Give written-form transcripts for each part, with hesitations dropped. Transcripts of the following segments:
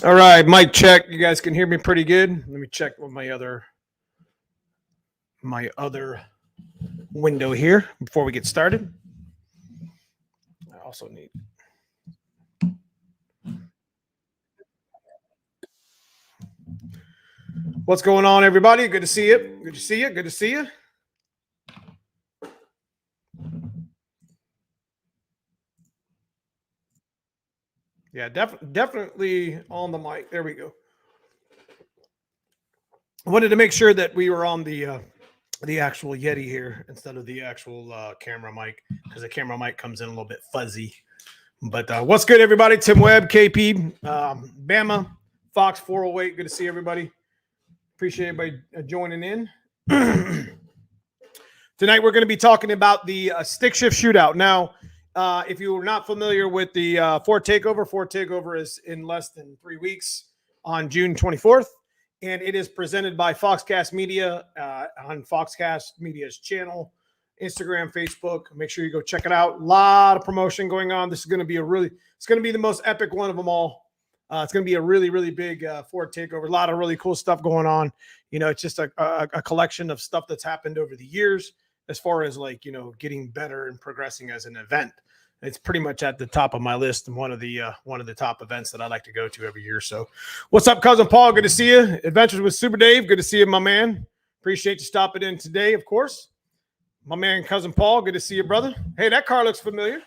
All right, mic check. You guys can hear me pretty good. Let me check with my other window here before we get started. I also need. What's going on, everybody? Good to see you. Good to see you. Good to see you. Yeah, definitely on the mic. There we go. I wanted to make sure that we were on the actual Yeti here instead of the actual camera mic, because the camera mic comes in a little bit fuzzy. But what's good, everybody? Tim Webb, KP, Bama, Fox 408. Good to see everybody. Appreciate everybody joining in. Tonight we're going to be talking about the stick shift shootout. Now, if you are not familiar with the Ford Takeover is in less than 3 weeks on June 24th, and it is presented by Foxcast Media on Foxcast Media's channel, Instagram, Facebook. Make sure you go check it out. A lot of promotion going on. This is going to be it's going to be the most epic one of them all. It's going to be a really, really big Ford Takeover. A lot of really cool stuff going on. You know, it's just a collection of stuff that's happened over the years, as far as like, you know, getting better and progressing as an event. It's pretty much at the top of my list and one of the top events that I like to go to every year. So what's up, cousin Paul? Good to see you. Adventures with Super Dave. Good to see you, my man. Appreciate you stopping in today, of course. My man, cousin Paul. Good to see you, brother. Hey, that car looks familiar.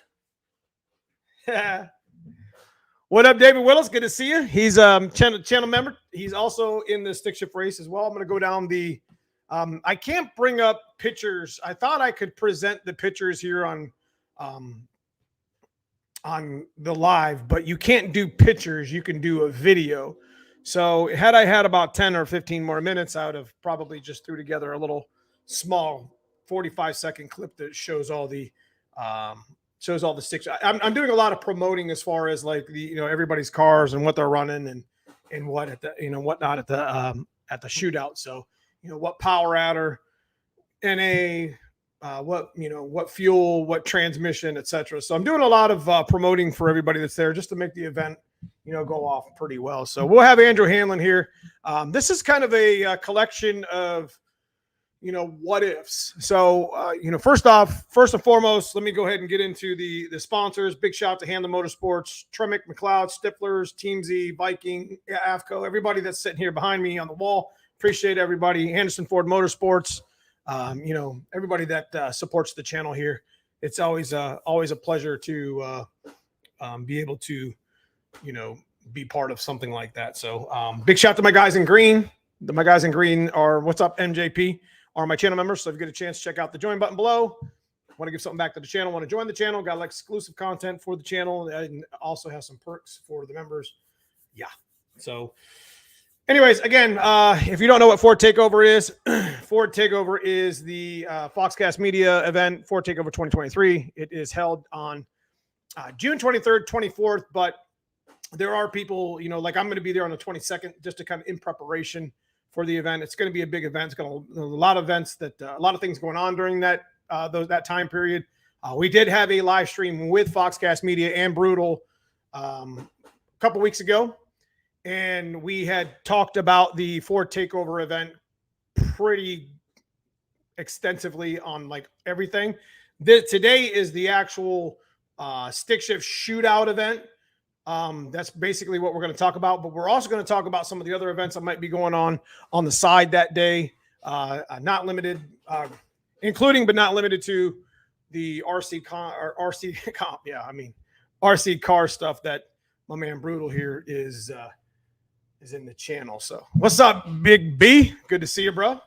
What up, David Willis? Good to see you. He's channel member. He's also in the stick shift race as well. I'm going to go down the I can't bring up pictures. I thought I could present the pictures here on the live, but you can't do pictures. You can do a video. So had I had about 10 or 15 more minutes, I would have probably just threw together a little small 45-second clip that shows all the sticks. I'm doing a lot of promoting as far as like the, you know, everybody's cars and what they're running and what at the, you know, whatnot at the shootout. So, you know, what power adder, NA, what, you know, what fuel, what transmission, etc. So I'm doing a lot of promoting for everybody that's there, just to make the event, you know, go off pretty well. So we'll have Andrew Hanlon here. This is kind of a collection of, you know, what ifs. So, you know, first and foremost, let me go ahead and get into the sponsors. Big shout out to Hamlin Motorsports, Tremec, McLeod, Stiflers, Team Z, Viking, AFCO, everybody that's sitting here behind me on the wall. Appreciate everybody. Anderson Ford Motorsports, you know, everybody that supports the channel here. It's always a pleasure to be able to, you know, be part of something like that. So big shout out to my guys in green. My guys in green are, what's up, MJP, are my channel members. So if you get a chance, check out the join button below. Want to give something back to the channel, want to join the channel, got like exclusive content for the channel, and also have some perks for the members. Yeah. So anyways, again, if you don't know what Ford Takeover is, Ford Takeover is the Foxcast Media event, Ford Takeover 2023. It is held on June 23rd, 24th, but there are people, you know, like I'm going to be there on the 22nd, just to kind of in preparation for the event. It's going to be a big event. It's going to a lot of events that a lot of things going on during that time period. We did have a live stream with Foxcast Media and Brutal a couple weeks ago, and we had talked about the Ford Takeover event pretty extensively on like everything. Today is the actual stick shift shootout event. That's basically what we're going to talk about, but we're also going to talk about some of the other events that might be going on the side that day. Not limited, including, but not limited to the RC comp. Yeah. I mean, RC car stuff that my man Brutal here is in the channel. So what's up, Big B? Good to see you, bro.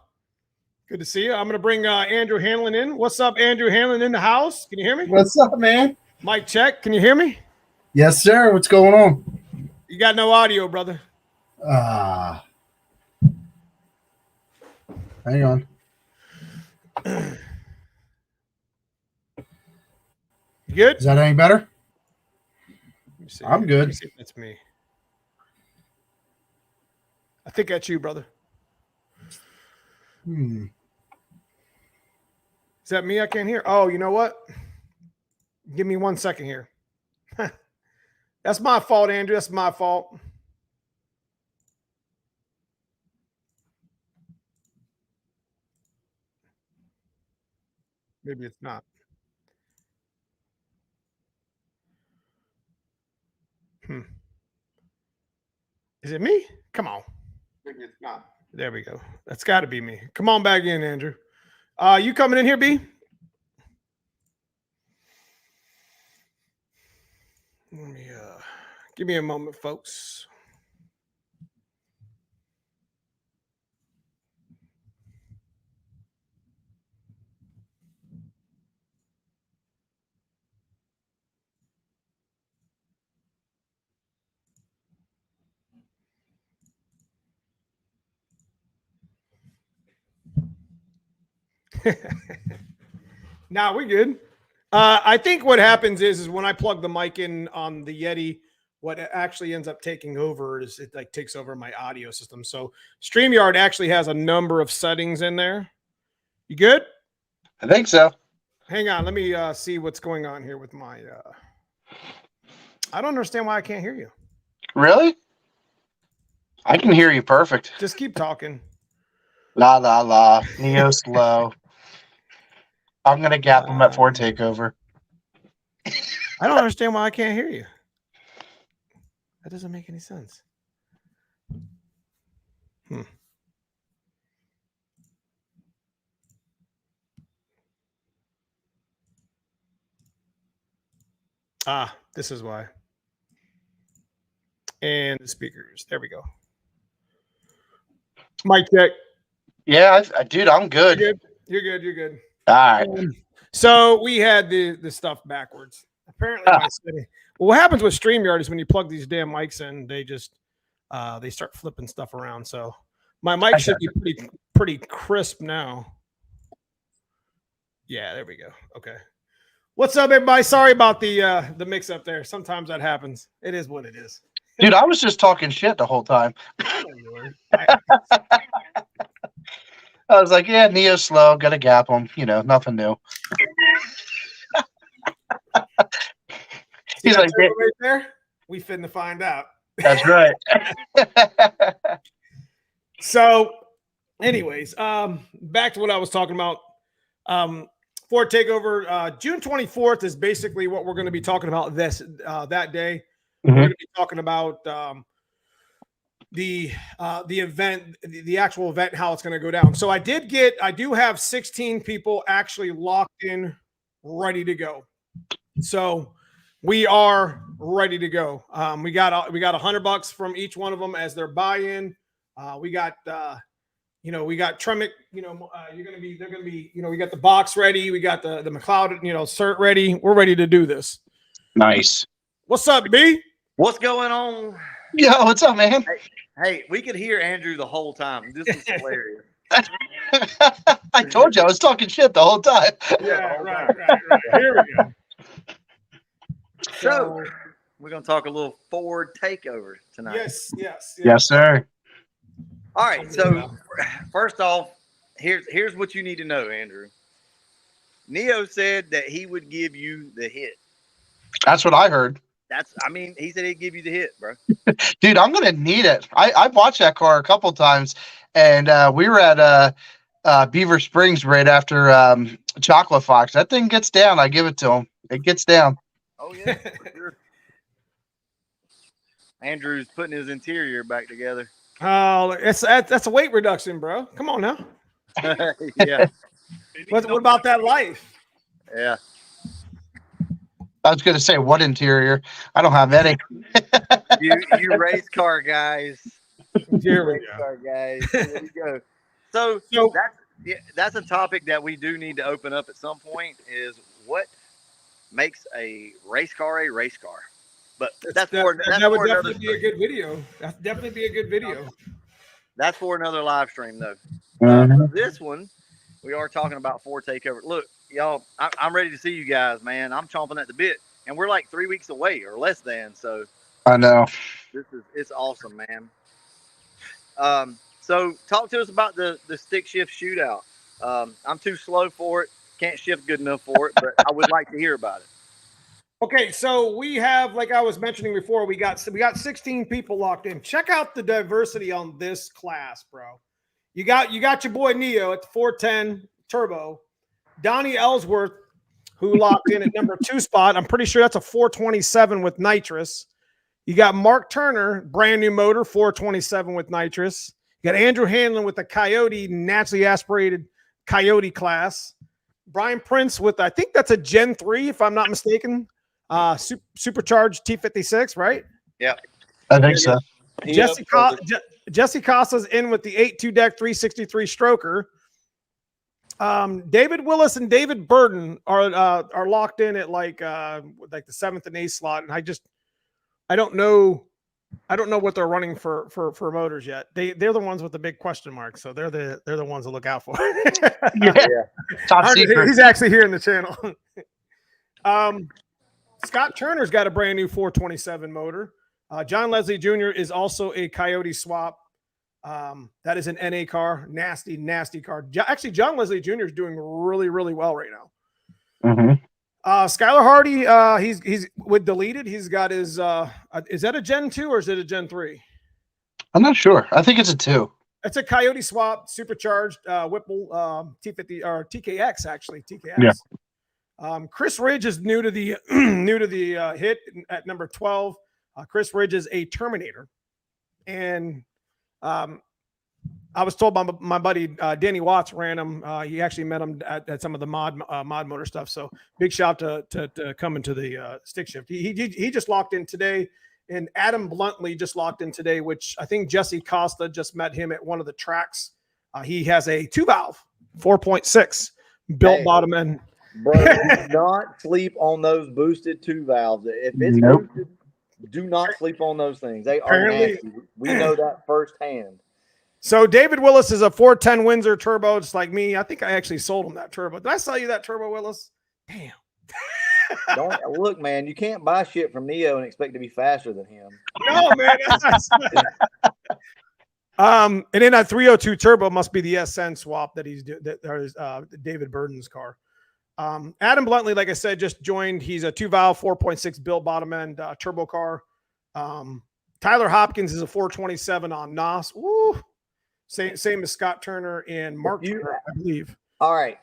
Good to see you. I'm going to bring Andrew Hanlon in. What's up, Andrew Hanlon in the house? Can you hear me? What's up, man? Mic check. Can you hear me? Yes, sir. What's going on? You got no audio, brother. Hang on. You good? Is that any better? Let me see. I'm good. Let me see if that's me. I think that's you, brother. Is that me? I can't hear. Oh, you know what? Give me 1 second here. That's my fault, Andrew. That's my fault. Maybe it's not. Is it me? Come on. Maybe it's not. There we go. That's got to be me. Come on back in, Andrew. You coming in here, B? Let me give me a moment, folks. Nah, we're good. I think what happens is when I plug the mic in on the Yeti, what actually ends up taking over is it like takes over my audio system. So StreamYard actually has a number of settings in there. You good? I think so. Hang on, let me see what's going on here with my. I don't understand why I can't hear you. Really? I can hear you perfect. Just keep talking. La la la. Neo slow. I'm gonna gap him at Ford Takeover. I don't understand why I can't hear you. That doesn't make any sense. This is why. And the speakers. There we go. Mic check. Yeah, dude, I'm good. You're good. All right. So we had the stuff backwards. Apparently, what happens with StreamYard is when you plug these damn mics in, they just they start flipping stuff around. So my mic should be pretty crisp now. Yeah, there we go. Okay. What's up, everybody? Sorry about the mix up there. Sometimes that happens. It is what it is. Dude, I was just talking shit the whole time. I know you were. I was like, yeah, Neo slow, gotta gap him. You know, nothing new. He's like, right there. We finna find out. That's right. So, anyways, back to what I was talking about. Ford Takeover, June 24th is basically what we're going to be talking about that day. We're going to be talking about the event, the actual event, how it's going to go down. So I do have 16 people actually locked in, ready to go. So we are ready to go. We got $100 from each one of them as their buy-in. We got tremec, they're going to be, we got the box ready. We got the McLeod, cert ready. We're ready to do this. Nice. What's up, B? What's going on? Yo, what's up, man? Hey, we could hear Andrew the whole time. This is hilarious. I told you I was talking shit the whole time. Yeah, right. Here we go. So we're going to talk a little Ford Takeover tonight. Yes, sir. All right. So first off, here's what you need to know, Andrew. Neo said that he would give you the hit. That's what I heard. He said he'd give you the hit, bro. Dude, I'm gonna need it. I've watched that car a couple times, and we were at Beaver Springs right after Chocolate Fox. That thing gets down. I give it to him. It gets down. Oh yeah. Sure. Andrew's putting his interior back together. Oh, that's a weight reduction, bro. Come on now. Yeah. What about that life? Yeah. I was gonna say, what interior? I don't have any. you race car guys. Here we go. Car guys. There we go. So that's a topic that we do need to open up at some point. Is what makes a race car a race car? But that would definitely be a good video. That's definitely be a good video. That's for another live stream, though. This one, we are talking about Ford Takeover. Look, y'all, I'm ready to see you guys, man. I'm chomping at the bit, and we're like 3 weeks away or less than. So I know it's awesome, man. So talk to us about the stick shift shootout. I'm too slow for it. Can't shift good enough for it, but I would like to hear about it. Okay, so we have, like I was mentioning before, we got 16 people locked in. Check out the diversity on this class, bro. You got your boy Neo at the 410 turbo. Donnie Ellsworth, who locked in at number 2 spot. I'm pretty sure that's a 427 with nitrous. You got Mark Turner, brand new motor, 427 with nitrous. You got Andrew Hanlon with the Coyote, naturally aspirated Coyote class. Brian Prince with, I think that's a Gen 3, if I'm not mistaken. Supercharged T56, right? Yeah. I think so. Jesse Costa's in with the 8.2 deck 363 stroker. David Willis and David Burden are locked in at like the 7th and 8th slot, and I don't know what they're running for motors yet. They're the ones with the big question mark, so they're the ones to look out for. Yeah. Top secret. He's actually here in the channel. Scott Turner's got a brand new 427 motor. John Leslie Jr. is also a Coyote swap. That is an NA car, nasty car. Actually, John Leslie Jr. is doing really, really well right now. Mm-hmm. Skylar Hardy, he's with deleted. He's got his. Is that a Gen 2 or is it a Gen 3? I'm not sure. I think it's a 2. It's a Coyote swap, supercharged Whipple T50 or TKX actually. TKX. Yeah. Chris Ridge is new to the hit at number 12. Chris Ridge is a Terminator, and I was told by my buddy Danny Watts ran him. He actually met him at some of the mod motor stuff. So big shout to coming to the stick shift. He just locked in today, and Adam Bluntly just locked in today, which I think Jesse Costa just met him at one of the tracks. He has a 2-valve 4.6 built bottom end. Bro, do not sleep on those boosted 2 valves. If it's boosted, do not sleep on those things. They are nasty. We know that firsthand. So David Willis is a 410 Windsor turbo, just like me. I think I actually sold him that turbo. Did I sell you that turbo, Willis? Damn. Don't look, man. You can't buy shit from Neo and expect to be faster than him. No, man. And then that 302 turbo must be the SN swap that he's doing. That David Burden's car. Adam Bluntly, like I said, just joined. He's a 2-valve 4.6 built bottom end turbo car. Tyler Hopkins is a 427 on NOS. Woo. Same as Scott Turner and Mark Turner, I believe. All right.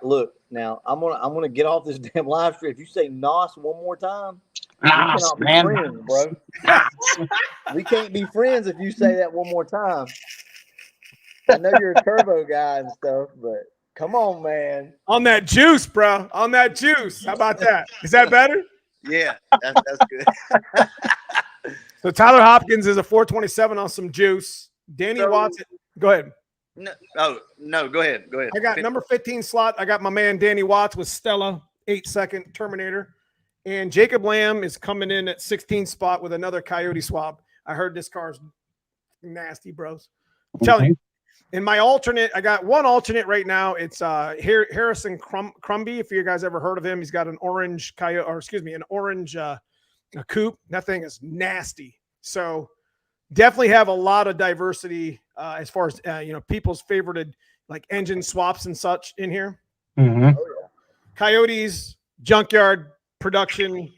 Look, now I'm gonna get off this damn live stream. If you say NOS one more time, we cannot be friends, bro. We can't be friends if you say that one more time. I know you're a turbo guy and stuff, but come on, man. On that juice, bro. On that juice. How about that? Is that better? Yeah, that's good. So Tyler Hopkins is a 427 on some juice. Danny Watts. Go ahead. No, go ahead. I got number 15 slot. I got my man Danny Watts with Stella, 8-second Terminator. And Jacob Lamb is coming in at 16 spot with another Coyote swap. I heard this car's nasty, bros. I'm telling you. In my alternate, I got one alternate right now. It's Harrison Crumby. If you guys ever heard of him, he's got an orange Coyote, or excuse me, an orange coupe. That thing is nasty. So definitely have a lot of diversity as far as people's favorited like engine swaps and such in here. Mm-hmm. Coyotes, junkyard production.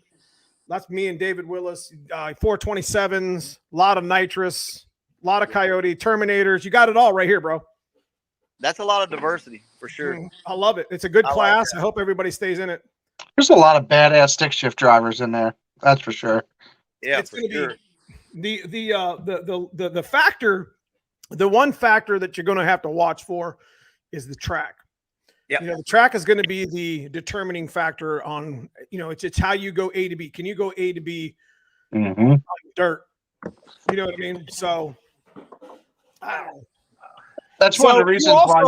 That's me and David Willis. 427s, a lot of nitrous, a lot of Coyote, Terminators. You got it all right here, bro. That's a lot of diversity for sure. I love it. It's a good class. Like I hope everybody stays in it. There's a lot of badass stick shift drivers in there. That's for sure. Yeah, it's going to be the factor. The one factor that you're going to have to watch for is the track. Yeah, the track is going to be the determining factor on. It's how you go A to B. Can you go A to B on dirt? You know what I mean? So, I don't know. That's one of the reasons why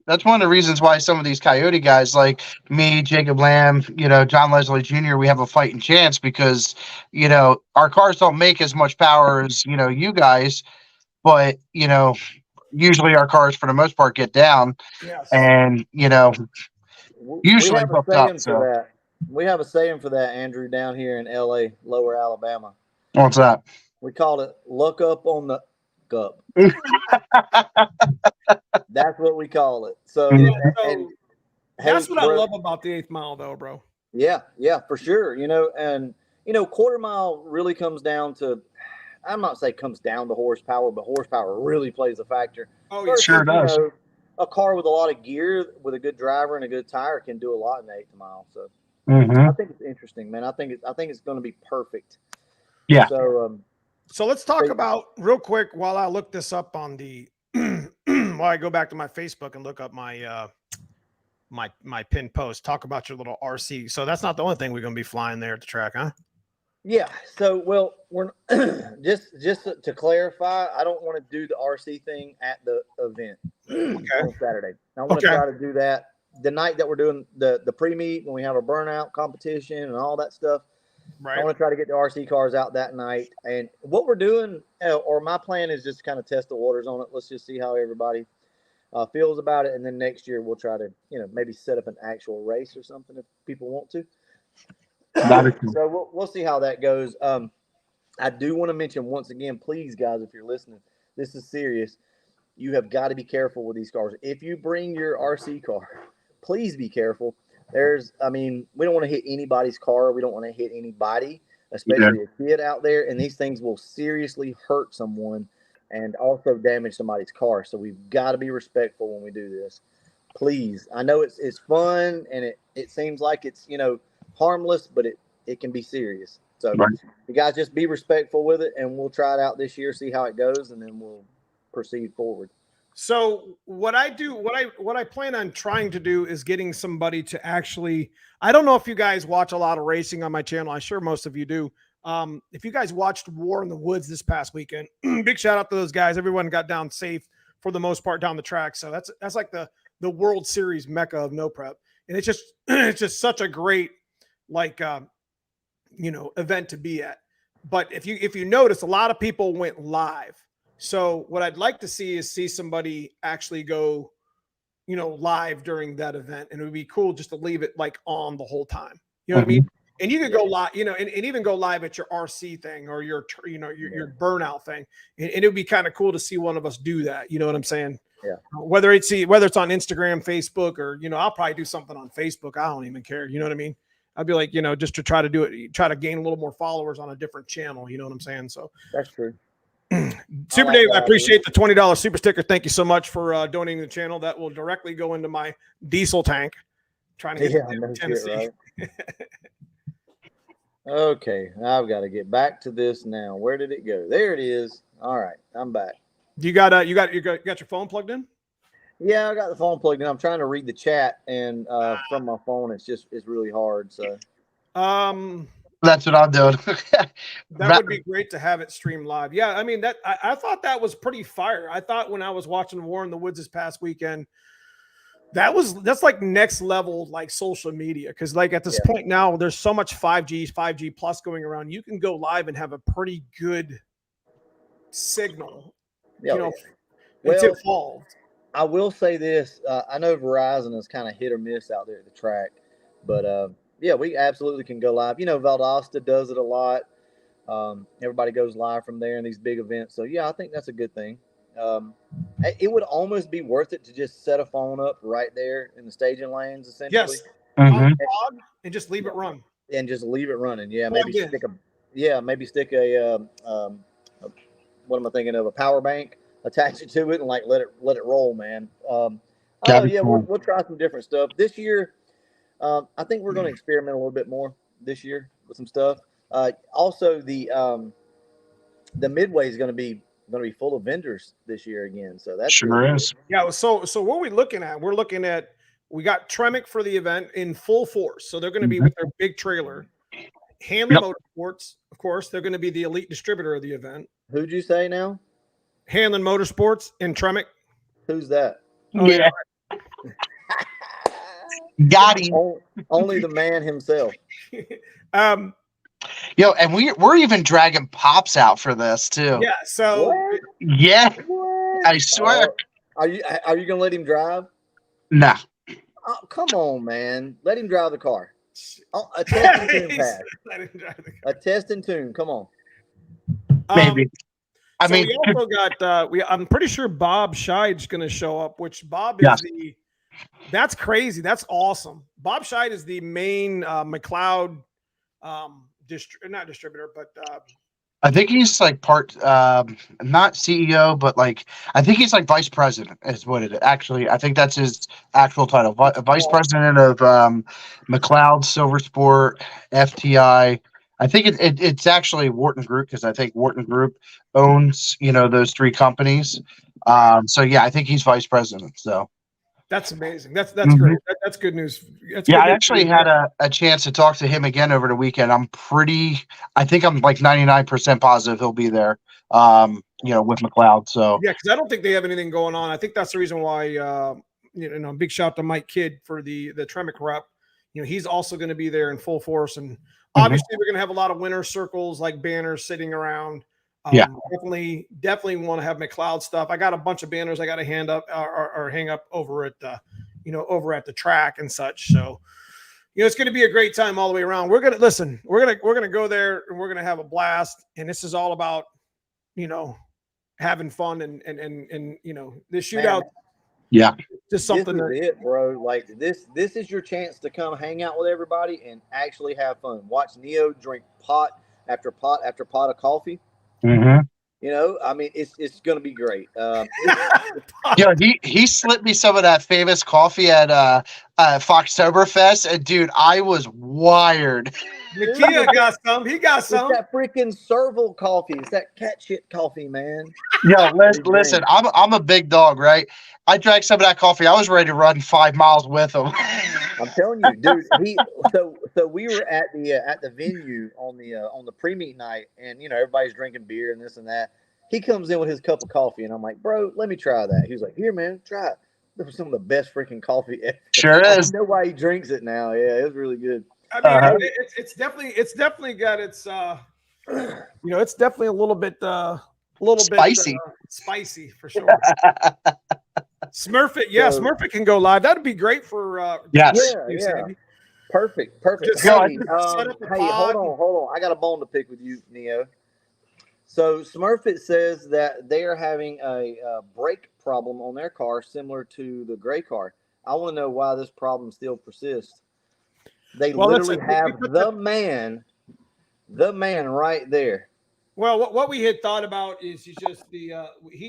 that's one of the reasons why some of these Coyote guys like me, Jacob Lamb, John Leslie Jr., we have a fighting chance because, our cars don't make as much power as, you guys, but, usually our cars for the most part get down and, usually hooked up. So. We have a saying for that, Andrew, down here in LA, Lower Alabama. What's that? We call it look up on the cup. That's what we call it. So, that's what I love about the 8th mile, though, bro. Yeah, for sure. Quarter mile really comes down to, I'm not saying comes down to horsepower, but horsepower really plays a factor. Oh, it sure does. a car with a lot of gear, with a good driver and a good tire, can do a lot in the 8 mile. So I think it's interesting, man. I think it's going to be perfect. Yeah. So let's talk about real quick while I look this up on the while I go back to my Facebook and look up my my pinned post. Talk about your little RC. So that's not the only thing we're going to be flying there at the track, huh? Yeah. So, well, we're just to clarify, I don't want to do the RC thing at the event on Saturday. I want to try to do that the night that we're doing the pre-meet, when we have a burnout competition and all that stuff. Right. I want to try to get the RC cars out that night. And what we're doing, or my plan, is just kind of test the waters on it. Let's just see how everybody feels about it, and then next year we'll try to, maybe set up an actual race or something if people want to. So we'll see how that goes. I do want to mention once again, please, guys, if you're listening, this is serious. You have got to be careful with these cars. If you bring your RC car, please be careful. We don't want to hit anybody's car. We don't want to hit anybody, especially a kid out there. And these things will seriously hurt someone and also damage somebody's car. So we've got to be respectful when we do this. Please. I know it's fun and it seems like it's, harmless, but it can be serious. So you guys just be respectful with it, and we'll try it out this year, see how it goes, and then we'll proceed forward. So what I plan on trying to do is getting somebody to actually, I don't know if you guys watch a lot of racing on my channel. I'm sure most of you do. If you guys watched War in the Woods this past weekend, big shout out to those guys. Everyone got down safe for the most part down the track. So that's like the World Series mecca of no prep. And it's just such a great, event to be at. But if you notice, a lot of people went live. So what I'd like to see is somebody actually go, live during that event. And it would be cool just to leave it on the whole time. You know what I mean? And you could go live, and even go live at your RC thing or your burnout thing. And it would be kind of cool to see one of us do that. You know what I'm saying? Yeah. Whether it's on Instagram, Facebook, or, I'll probably do something on Facebook. I don't even care. You know what I mean? I'd be like, just to try to gain a little more followers on a different channel. You know what I'm saying? So that's true. Super Dave, I appreciate the $20 super sticker. Thank you so much for donating the channel. That will directly go into my diesel tank. Trying to get to Tennessee. Right? Okay, I've got to get back to this now. Where did it go? There it is. All right, I'm back. You got your phone plugged in? Yeah, I got the phone plugged in. I'm trying to read the chat, and from my phone, it's really hard. So, that's what I'm doing. That would be great to have it streamed live. Yeah, I mean I thought that was pretty fire. I thought when I was watching War in the Woods this past weekend, that's like next level social media, because at this point now there's so much 5G plus going around. You can go live and have a pretty good signal. It's evolved. I will say this. I know Verizon is kind of hit or miss out there at the track, but we absolutely can go live. Valdosta does it a lot. Everybody goes live from there in these big events. So, I think that's a good thing. It would almost be worth it to just set a phone up right there in the staging lanes, essentially. Yes. And just leave it run. And just leave it running. Yeah, maybe stick a what am I thinking of? A power bank. Attach it to it and let it roll, man. We'll try some different stuff this year. I think we're going to experiment a little bit more this year with some stuff. Also, the midway is going to be full of vendors this year again. So that's sure is. Yeah. So what are we looking at? We got Tremec for the event in full force. So they're going to be with their big trailer. Hanley Motorsports, of course, they're going to be the elite distributor of the event. Who'd you say now? Hanlon Motorsports and Tremec. Who's that? Yeah. Got him. Only the man himself. And we're even dragging Pops out for this too. Yeah. So what? Yeah. What? I swear. Are you gonna let him drive? No. Oh, come on, man. Let him drive the car. Oh, a test and tune pass. Let him drive the car. A test and tune. Come on. Maybe. We also got I'm pretty sure Bob Scheid's going to show up, which Bob is that's crazy. That's awesome. Bob Scheid is the main McLeod not distributor, but I think he's like not CEO, but like I think he's like vice president is what it is. Actually, I think that's his actual title. Vice president of McLeod, Silver Sport, FTI. I think it's actually Wharton Group because I think Wharton Group owns those three companies. So yeah, I think he's vice president. So that's amazing. That's great. That's good news. That's yeah, good I news actually had a chance to talk to him again over the weekend. I think I'm like 99% positive he'll be there, with McLeod. So yeah, because I don't think they have anything going on. I think that's the reason why, big shout out to Mike Kidd for the tremec rep. He's also going to be there in full force. And obviously we're going to have a lot of winter circles, like banners sitting around. Definitely want to have McLeod stuff. I got a bunch of banners I got to hand up or hang up over at the track and such. So, it's going to be a great time all the way around. We're going to go there and we're going to have a blast. And this is all about, having fun and this shootout. Yeah. Just something this is it, bro. Like this is your chance to come hang out with everybody and actually have fun. Watch Neo drink pot after pot after pot of coffee. Mm-hmm. I mean, it's going to be great. He slipped me some of that famous coffee at Foxtoberfest, and dude, I was wired. Nakia got some. He got some. It's that freaking Serval coffee. It's that cat shit coffee, man. Yo, listen. I'm a big dog, right? I drank some of that coffee. I was ready to run 5 miles with him. I'm telling you, dude. So we were at the venue on the pre-meet night, and everybody's drinking beer and this and that. He comes in with his cup of coffee, and I'm like, bro, let me try that. He was like, here, man, try it. This was some of the best freaking coffee ever. Sure is. I know why he drinks it now. Yeah, it was really good. I mean, it's definitely got its it's definitely a little bit spicy. Spicy for sure. Smurf it, Smurf it can go live. That'd be great for yes. Yeah. Perfect. Just Hey, set up a pod. hold on. I got a bone to pick with you, Neo. So Smurfit says that they are having a brake problem on their car similar to the gray car. I want to know why this problem still persists. They literally have the man right there. Well, what we had thought about is he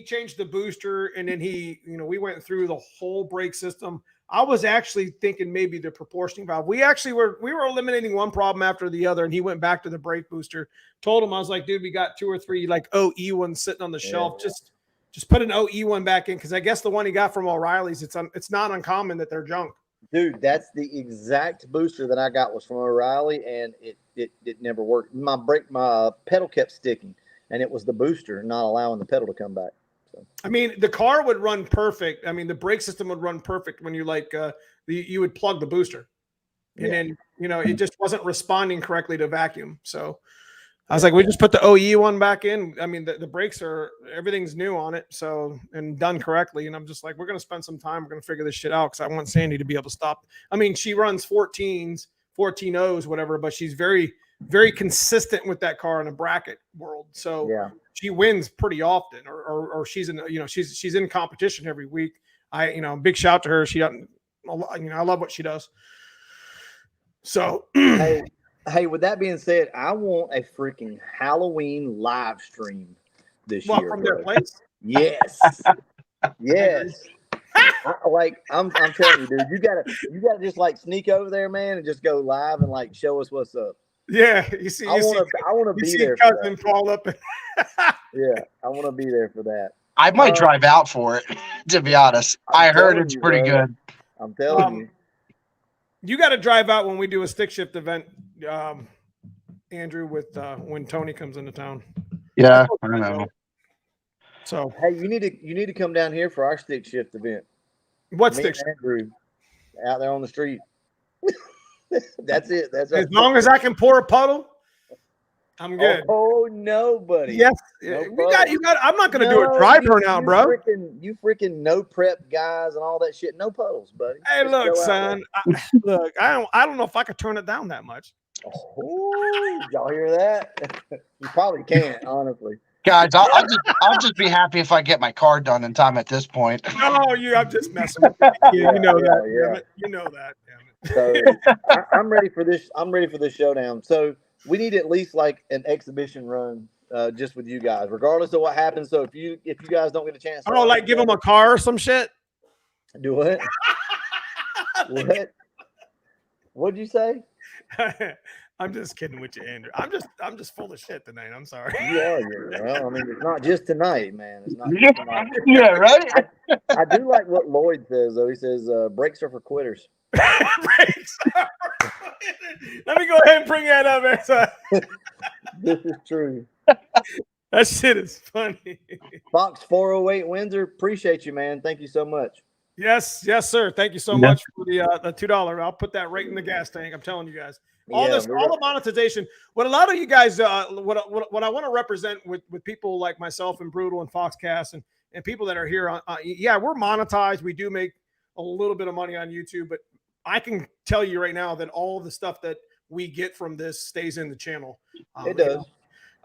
changed the booster, and then we went through the whole brake system. I was actually thinking maybe the proportioning valve. We were eliminating one problem after the other, and he went back to the brake booster. Told him, I was like, dude, we got 2 or 3 like OE ones sitting on the shelf. Just put an OE one back in, because I guess the one he got from O'Reilly's, it's not uncommon that they're junk. Dude, that's the exact booster that I got was from O'Reilly, and it never worked. My pedal kept sticking, and it was the booster not allowing the pedal to come back. So. I mean, the car would run perfect. I mean, the brake system would run perfect when you you would plug the booster, and then it just wasn't responding correctly to vacuum. So I was like, we just put the OE one back in. I mean, the brakes everything's new on it, so and done correctly. And I'm just like, we're gonna spend some time. We're gonna figure this shit out, because I want Sandy to be able to stop. I mean, she runs 14s, 14Os, whatever, but she's very, very consistent with that car in a bracket world. So she wins pretty often, or she's in she's in competition every week. Big shout to her. She doesn't. I love what she does. So. Hey, with that being said, I want a freaking Halloween live stream this year. From their place? Yes. Yes. I'm telling you, dude, you gotta just like sneak over there, man, and just go live and like show us what's up. Yeah, I want to be there. Cousin Paul up. Yeah, I want to be there for that. I might drive out for it, to be honest. I heard it's pretty good. I'm telling you. You got to drive out when we do a stick shift event, Andrew, with when Tony comes into town. Yeah, I don't know. So hey, you need to come down here for our stick shift event. What stick shift? Andrew, out there on the street. That's it. That's as long as I can pour a puddle, I'm good. Oh no, buddy. Yes, no you got. I'm not going to do a dry burnout, bro. You freaking no prep guys and all that shit. No puddles, buddy. Hey, just look, son. I don't know if I could turn it down that much. Oh, y'all hear that? You probably can't, honestly. Guys, I'll just be happy if I get my car done in time at this point. No, I'm just messing with you. You know that. Yeah. You know that. So I'm ready for this. I'm ready for this showdown. So we need at least like an exhibition run just with you guys, regardless of what happens. So if you guys don't get a chance, oh, like give them a car or some shit. Do what? What? What'd you say? I'm just kidding with you, Andrew. I'm just full of shit tonight. I'm sorry. You are, well, I mean, it's not just tonight, man. It's not Yeah, just tonight. yeah, right. I do like what Lloyd says, though. He says brakes are for quitters. Brakes. Let me go ahead and bring that up, man. This is true. That shit is funny. Fox 408 Windsor, appreciate you, man. Thank you so much. Yes, sir. Thank you so much for the $2. I'll put that right in the gas tank. I'm telling you guys. All the monetization. What a lot of you guys, what I want to represent with people like myself and Brutal and Foxcast and people that are here on, yeah, we're monetized. We do make a little bit of money on YouTube, but I can tell you right now that all the stuff that we get from this stays in the channel. It does.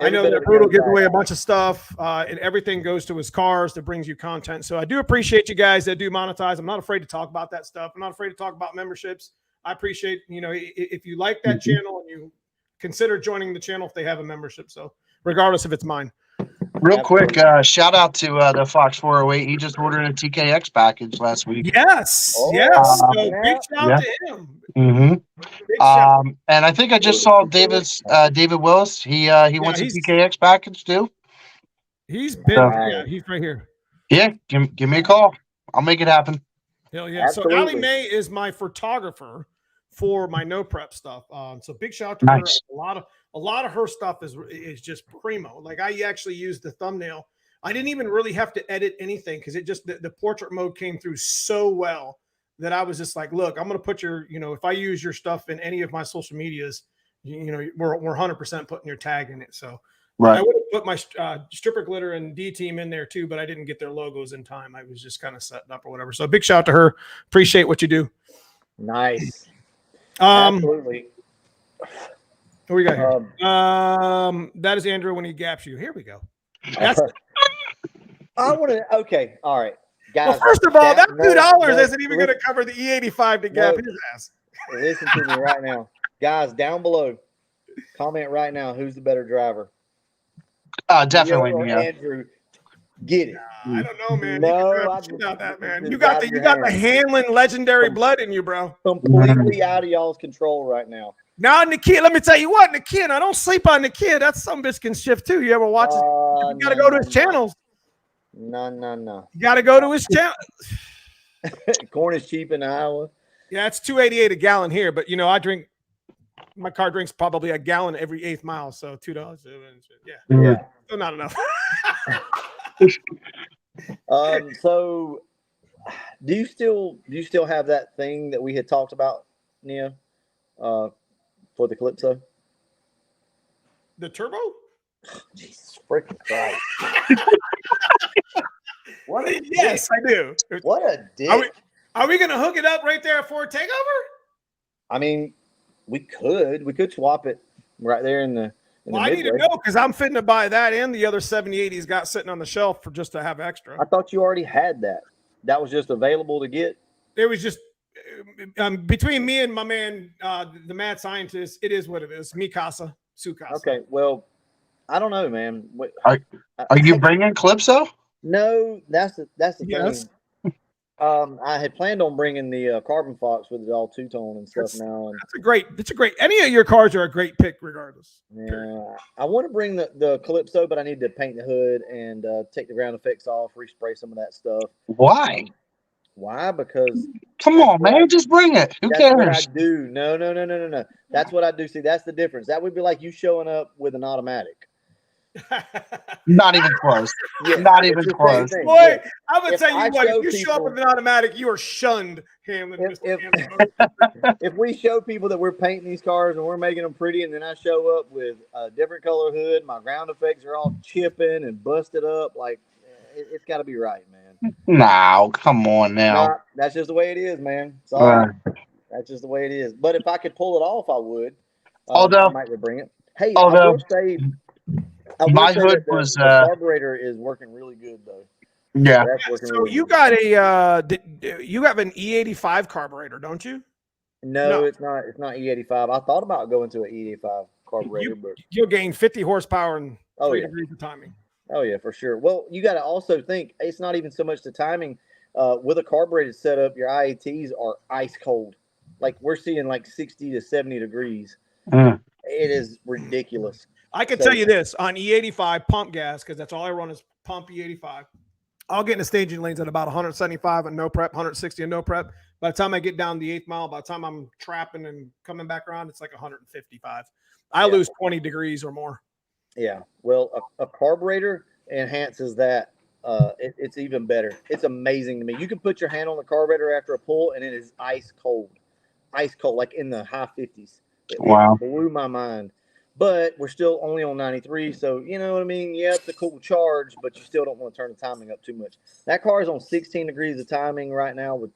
I know that Brutal gives away a bunch of stuff, and everything goes to his cars that brings you content. So I do appreciate you guys that do monetize. I'm not afraid to talk about that stuff. I'm not afraid to talk about memberships. I appreciate, if you like that channel and you consider joining the channel if they have a membership. So regardless if it's mine. Real quick, shout out to the Fox 408. He just ordered a TKX package last week. Yes. Oh, yes. So big shout out to him. Mm-hmm. And I think I just saw David Willis. He wants a TKX package too. He's been he's right here. Yeah, give me a call. I'll make it happen. Hell yeah. So Allie Mae is my photographer for my no prep stuff. So big shout out to her. A lot of her stuff is just primo. Like I actually used the thumbnail. I didn't even really have to edit anything because it just the portrait mode came through so well that I was just like, look, I'm going to put your, if I use your stuff in any of my social medias, we're 100% putting your tag in it. So I would have put my stripper glitter and D team in there too, but I didn't get their logos in time. I was just kind of setting up or whatever. So big shout out to her. Appreciate what you do. Nice. Absolutely. What we got here? That is Andrew when he gaps you. Here we go. That's I want to. Okay. All right. Guys, well, first of all, that $2 isn't even going to cover the E85 to gap his ass. Listen to me right now. Guys, down below, comment right now who's the better driver. Definitely Andrew. Get it. I don't know, man. No, about that, man. You got the Hanlon legendary blood in you, bro. Completely out of y'all's control right now. Now, Nakia, let me tell you what, Nakia, I don't sleep on Nakia. That's some bitch can shift too. You ever watch it? You got to go to his channels. No. You got to go to his channel. Corn is cheap in Iowa. Yeah, it's $2.88 a gallon here, but my car drinks probably a gallon every 8th mile, so $2. Yeah. Still not enough. So do you still have that thing that we had talked about, Neo, for the Calypso? The turbo? Jesus freaking Christ. Yes, I do. What a dick. Are we gonna hook it up right there for Takeover? I mean, we could swap it right there in the I need to know because I'm fitting to buy that and the other 70-80 he's got sitting on the shelf for just to have extra. I thought you already had that. That was just available to get. It was just between me and my man, the mad scientist. It is what it is. Mikasa, Sukasa. Okay, well, I don't know, man. Are you bringing Calypso? No, that's the thing. I had planned on bringing the Carbon Fox with it all two-tone and stuff now. And it's a great. Any of your cars are a great pick, regardless. Yeah, I want to bring the Calypso, but I need to paint the hood and take the ground effects off, respray some of that stuff. Why? Why? Because come on, man, just bring it. Who cares? What I do. No. That's what I do. See, that's the difference. That would be like you showing up with an automatic. Not even close. Yeah, not even close. Boy, I'm gonna tell you what. If you show up with an automatic, you are shunned, Hamlin. If we show people that we're painting these cars and we're making them pretty, and then I show up with a different color hood, my ground effects are all chipping and busted up, like it's got to be right, man. No, come on now. Nah, that's just the way it is, man. Sorry, that's just the way it is. But if I could pull it off, I would. Although I might bring it. Hey, although, I will say my hood was the carburetor is working really good though. Yeah. So really you got you have an E85 carburetor, don't you? No, it's not. It's not E85. I thought about going to an E85 carburetor, but you'll gain 50 horsepower and Oh, 3 yeah. degrees of timing. Oh, yeah, for sure. Well, you got to also think it's not even so much the timing. With a carbureted setup, your IATs are ice cold. Like we're seeing like 60 to 70 degrees. It is ridiculous. I can tell you this on E85 pump gas, because that's all I run is pump E85. I'll get in the staging lanes at about 175 and no prep, 160 and no prep. By the time I get down the 8th mile, by the time I'm trapping and coming back around, it's like 155. I lose 20 degrees or more. Yeah. Well, a carburetor enhances that. It's even better. It's amazing to me. You can put your hand on the carburetor after a pull, and it is ice cold, like in the high 50s. It blew my mind. But we're still only on 93, so you know what I mean? Yeah, it's a cool charge, but you still don't want to turn the timing up too much. That car is on 16 degrees of timing right now with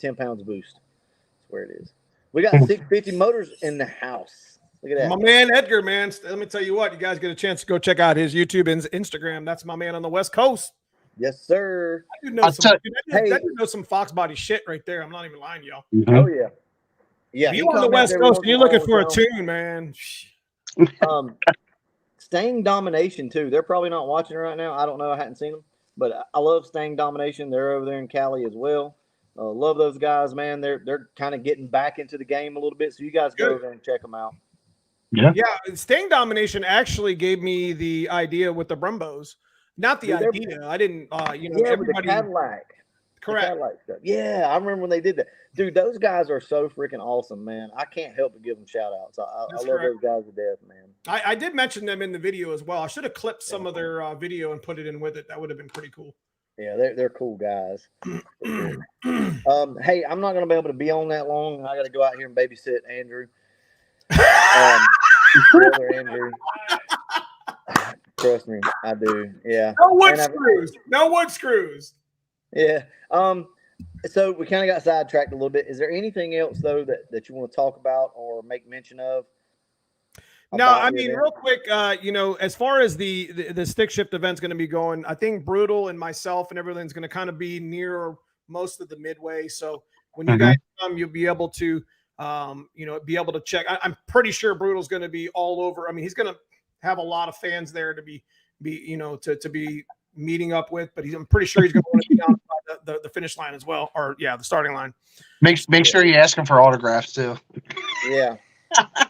10 pounds of boost. That's where it is. We got 650 motors in the house. Look at that. My man Edgar, man. Let me tell you what, you guys get a chance to go check out his YouTube and Instagram. That's my man on the West Coast. Yes, sir. That dude knows some Fox body shit right there. I'm not even lying, y'all. Oh, yeah. Yeah. If you on the West Coast and you're looking for a tune, man. Stang Domination too. They're probably not watching right now. I don't know. I hadn't seen them, but I love Stang Domination. They're over there in Cali as well. Love those guys, man. They're kind of getting back into the game a little bit. So you guys go over there and check them out. Yeah. Stang Domination actually gave me the idea with the Brumbos. Not the idea. I didn't. Everybody. The Cadillac. Correct. The Cadillac stuff. Yeah, I remember when they did that. Dude, those guys are so freaking awesome, man. I can't help but give them shout outs. I love those guys to death, man. I did mention them in the video as well. I should have clipped some of their video and put it in with it. That would have been pretty cool. Yeah, they're cool guys. Hey, I'm not going to be able to be on that long. I got to go out here and babysit Andrew. Brother Andrew. Trust me, I do. Yeah. No wood screws. No wood screws. Yeah. So we kind of got sidetracked a little bit. Is there anything else though that you want to talk about or make mention of? No, I mean, real quick, as far as the stick shift event's going to be going, I think Brutal and myself and everything's going to kind of be near most of the midway. So when you guys come, you'll be able to, be able to check. I'm pretty sure Brutal's going to be all over. I mean, he's going to have a lot of fans there to be meeting up with, but I'm pretty sure he's going to want to be down by the finish line as well, or the starting line. Make sure you ask him for autographs too. Yeah.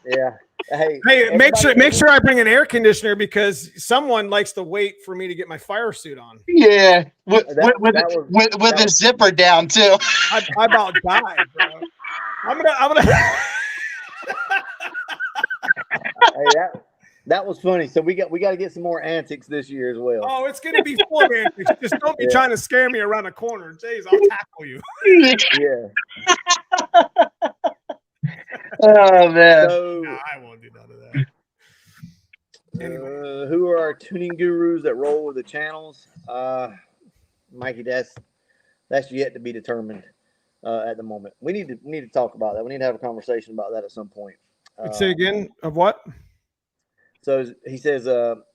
Yeah. Hey, make sure I bring an air conditioner because someone likes to wait for me to get my fire suit on. Yeah, with the zipper down too. I about died, bro. I'm gonna. Hey, that was funny. So we got to get some more antics this year as well. Oh, it's gonna be full of antics. Just don't be trying to scare me around a corner. Jeez, I'll tackle you. Yeah. Oh man. So, no, I won't do none of that. Anyway. Who are our tuning gurus that roll with the channels? Mikey, that's yet to be determined at the moment. We need to talk about that. We need to have a conversation about that at some point. Say again of what? So he says,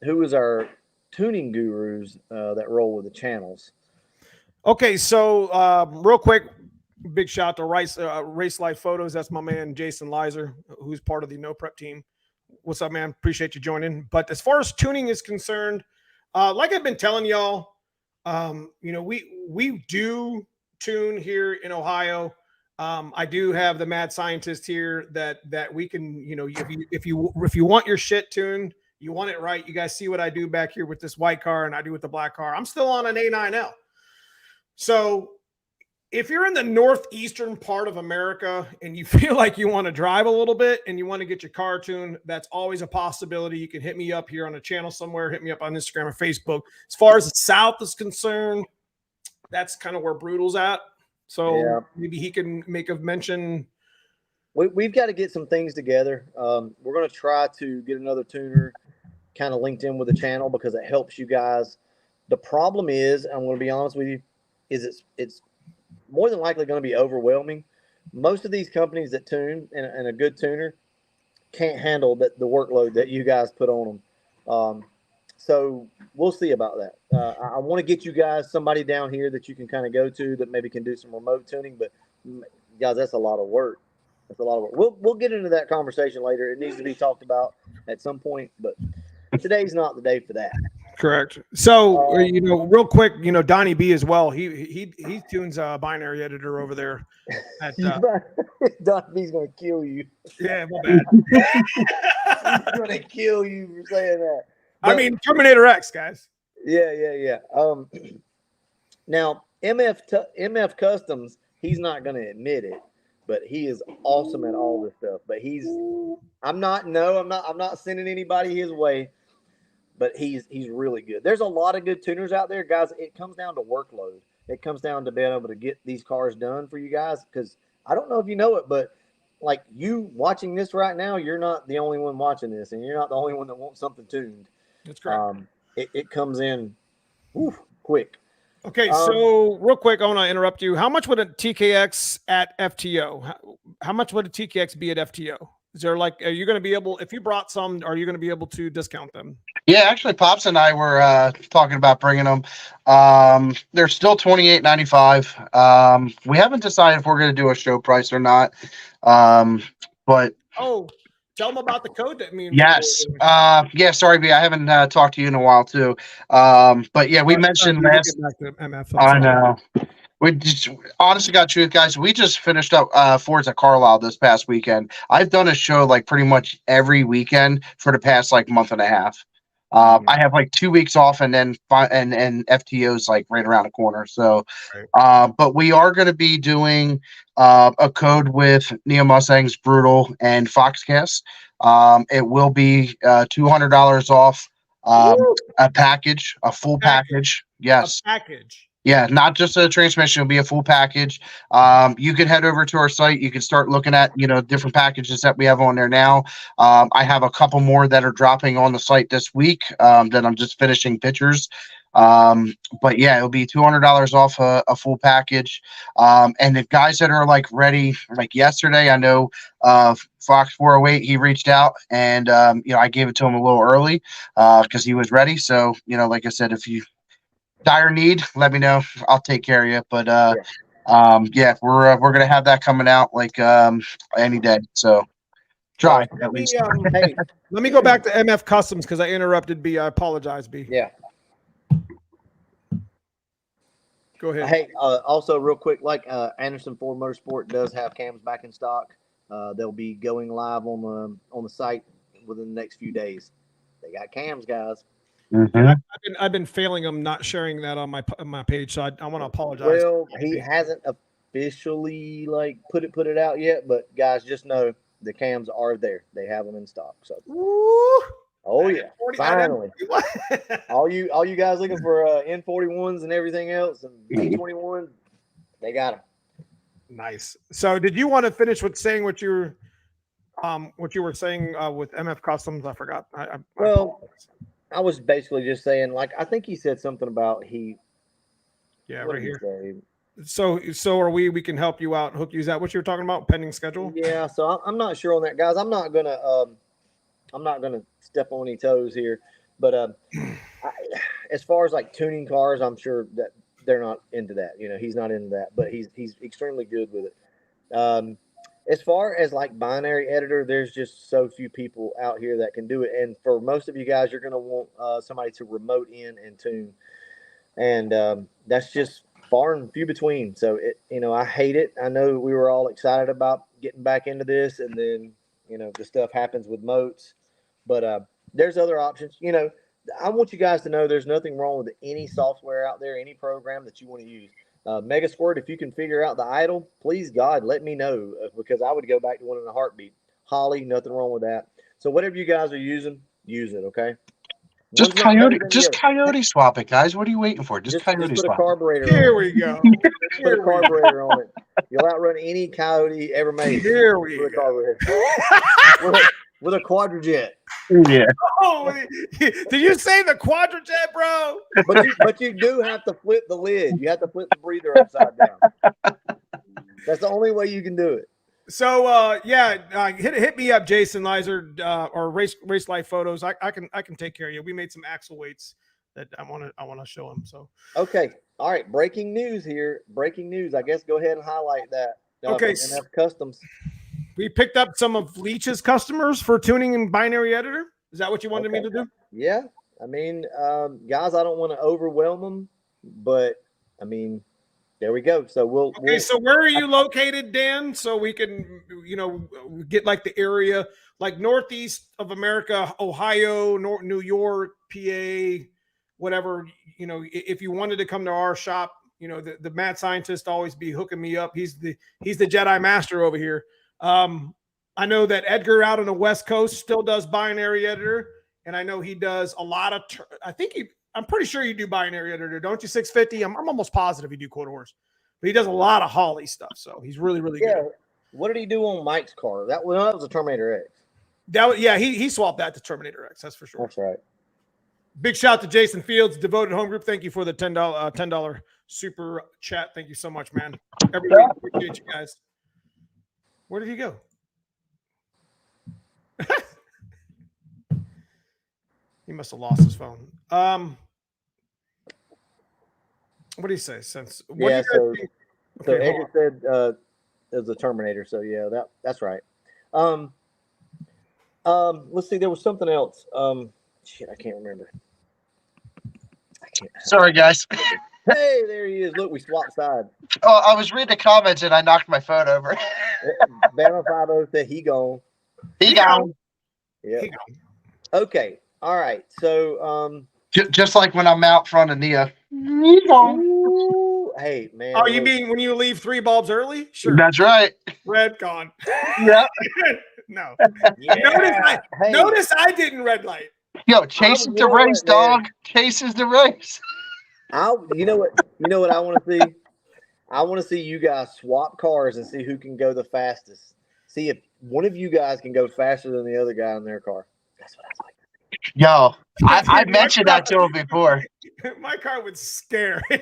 who is our tuning gurus that roll with the channels? Okay, so real quick, big shout out to Race Life Photos. That's my man Jason Lizer, who's part of the No Prep team. What's up, man? Appreciate you joining. But as far as tuning is concerned, like I've been telling y'all, we do tune here in Ohio. I do have the mad scientist here that we can, if you want your shit tuned, you want it right. You guys see what I do back here with this white car and I do with the black car. I'm still on an A9L. So if you're in the northeastern part of America and you feel like you want to drive a little bit and you want to get your car tuned, that's always a possibility. You can hit me up here on a channel somewhere, hit me up on Instagram or Facebook. As far as the South is concerned, that's kind of where Brutal's at. So maybe he can make a mention. We've got to get some things together. We're going to try to get another tuner kind of linked in with the channel because it helps you guys. The problem is, I'm going to be honest with you, is it's more than likely going to be overwhelming. Most of these companies that tune and a good tuner can't handle the workload that you guys put on them. So we'll see about that. I want to get you guys somebody down here that you can kind of go to that maybe can do some remote tuning, but guys, that's a lot of work. That's a lot of work. We'll get into that conversation later. It needs to be talked about at some point, but today's not the day for that. Correct. So real quick, Donnie B as well. He tunes a binary editor over there. At, Don B's gonna kill you. Yeah, my bad. He's gonna kill you for saying that. But, I mean, Terminator X, guys. Yeah. Now MF Customs, he's not gonna admit it, but he is awesome at all this stuff. But I'm not sending anybody his way. But he's really good. There's a lot of good tuners out there, guys. It comes down to workload. It comes down to being able to get these cars done for you guys. Because I don't know if you know it, but like you watching this right now, you're not the only one watching this, and you're not the only one that wants something tuned. That's correct. It comes in quick. Okay, so real quick, I want to interrupt you. How much would a TKX at FTO? How much would a TKX be at FTO? Is there are you going to be able, if you brought some, are you going to be able to discount them? Yeah, actually, Pops and I were talking about bringing them. They're still $28.95. We haven't decided if we're going to do a show price or not. But tell them about the code that me. Yes. Sorry, B. I haven't talked to you in a while too. But yeah, we mentioned last. I know. We just, honestly, got truth, guys. We just finished up Fords at Carlisle this past weekend. I've done a show pretty much every weekend for the past month and a half. I have 2 weeks off, and then and FTO's right around the corner. So, but we are going to be doing a code with Neomustangs, Brutal, and Foxcast. It will be $200 off a package, a full package. Yes, a package. Yeah, not just a transmission. It'll be a full package. You can head over to our site. You can start looking at, different packages that we have on there now. I have a couple more that are dropping on the site this week that I'm just finishing pictures. But yeah, it'll be $200 off a full package. And the guys that are ready, yesterday, I know Fox 408, he reached out and, I gave it to him a little early because he was ready. So, like I said, if you dire need, let me know. I'll take care of you. But we're gonna have that coming out any day. So try at least. Hey, let me go back to MF Customs because I interrupted B. I apologize, B. Yeah. Go ahead. Hey, also real quick, Anderson Ford Motorsport does have cams back in stock. They'll be going live on the site within the next few days. They got cams, guys. Mm-hmm. I've been failing them not sharing that on my page, so I want to apologize. Well, he hasn't officially put it out yet, but guys, just know the cams are there. They have them in stock. So, finally, all you guys looking for N41s and everything else and B21, they got them. Nice. So, did you want to finish with saying what you were saying with MF Customs? I forgot. I was basically just saying, I think he said something about right here. So are we can help you out, hook you. Is that what you were talking about? Pending schedule? Yeah. So I'm not sure on that, guys. I'm not gonna step on any toes here, but as far as tuning cars, I'm sure that they're not into that. He's not into that, but he's extremely good with it. As far as binary editor, there's just so few people out here that can do it. And for most of you guys, you're going to want somebody to remote in and tune. And that's just far and few between. So, I hate it. I know we were all excited about getting back into this. And then, the stuff happens with motes. But there's other options. I want you guys to know there's nothing wrong with any software out there, any program that you want to use. Mega Squirt, if you can figure out the idle, please God, let me know because I would go back to one in a heartbeat. Holly, nothing wrong with that. So whatever you guys are using, use it, okay? Just coyote swap it, guys. What are you waiting for? Just coyote put swap. A carburetor. Here we go. Put a carburetor on it. You'll outrun any coyote ever made. Here we go. With a quadrojet. Yeah. Oh, did you say the quadrojet, bro? But you do have to flip the lid. You have to flip the breather upside down. That's the only way you can do it. So hit me up, Jason Lizer, or Race Life Photos. I can take care of you. We made some axle weights that I want to show them. So okay, all right. Breaking news here. Breaking news. I guess go ahead and highlight that. Okay. MF Customs. We picked up some of Leach's customers for tuning in binary editor. Is that what you wanted me to do? Yeah. I mean, guys, I don't want to overwhelm them, but I mean, there we go. So we'll. So where are you located, Dan? So we can, get like the area, like Northeast of America, Ohio, New York, PA, whatever. If you wanted to come to our shop, the mad scientist always be hooking me up. He's the Jedi master over here. I know that Edgar out on the West Coast still does binary editor, and I know he does a lot of. I'm pretty sure you do binary editor, don't you? 650. I'm almost positive you do quarter horse, but he does a lot of Holly stuff. So he's really, really good. What did he do on Mike's car? That was a Terminator X. He swapped that to Terminator X. That's for sure. That's right. Big shout to Jason Fields, Devoted Home Group. Thank you for the $10 super chat. Thank you so much, man. Everybody appreciate you guys. Where did he go? He must have lost his phone. What do you say? So Edgar said it was a Terminator. So yeah, that's right. Let's see. There was something else. I can't remember. Sorry, guys. Hey, there he is. Look, we swapped sides. Oh, I was reading the comments and I knocked my phone over. Banner 50 said he gone. He gone. Yeah. Okay. All right. So, just like when I'm out front of Neo. He gone. Ooh, hey, man. Oh, you mean when you leave 3 bulbs early? Sure. That's right. Red gone. Yeah. No. Yeah. Notice I didn't red light. Yo, chases the race, dog. Chases the race. You know what I want to see? I want to see you guys swap cars and see who can go the fastest. See if one of you guys can go faster than the other guy in their car. That's what I like. Yo, I mentioned that to him before. My car would scare him.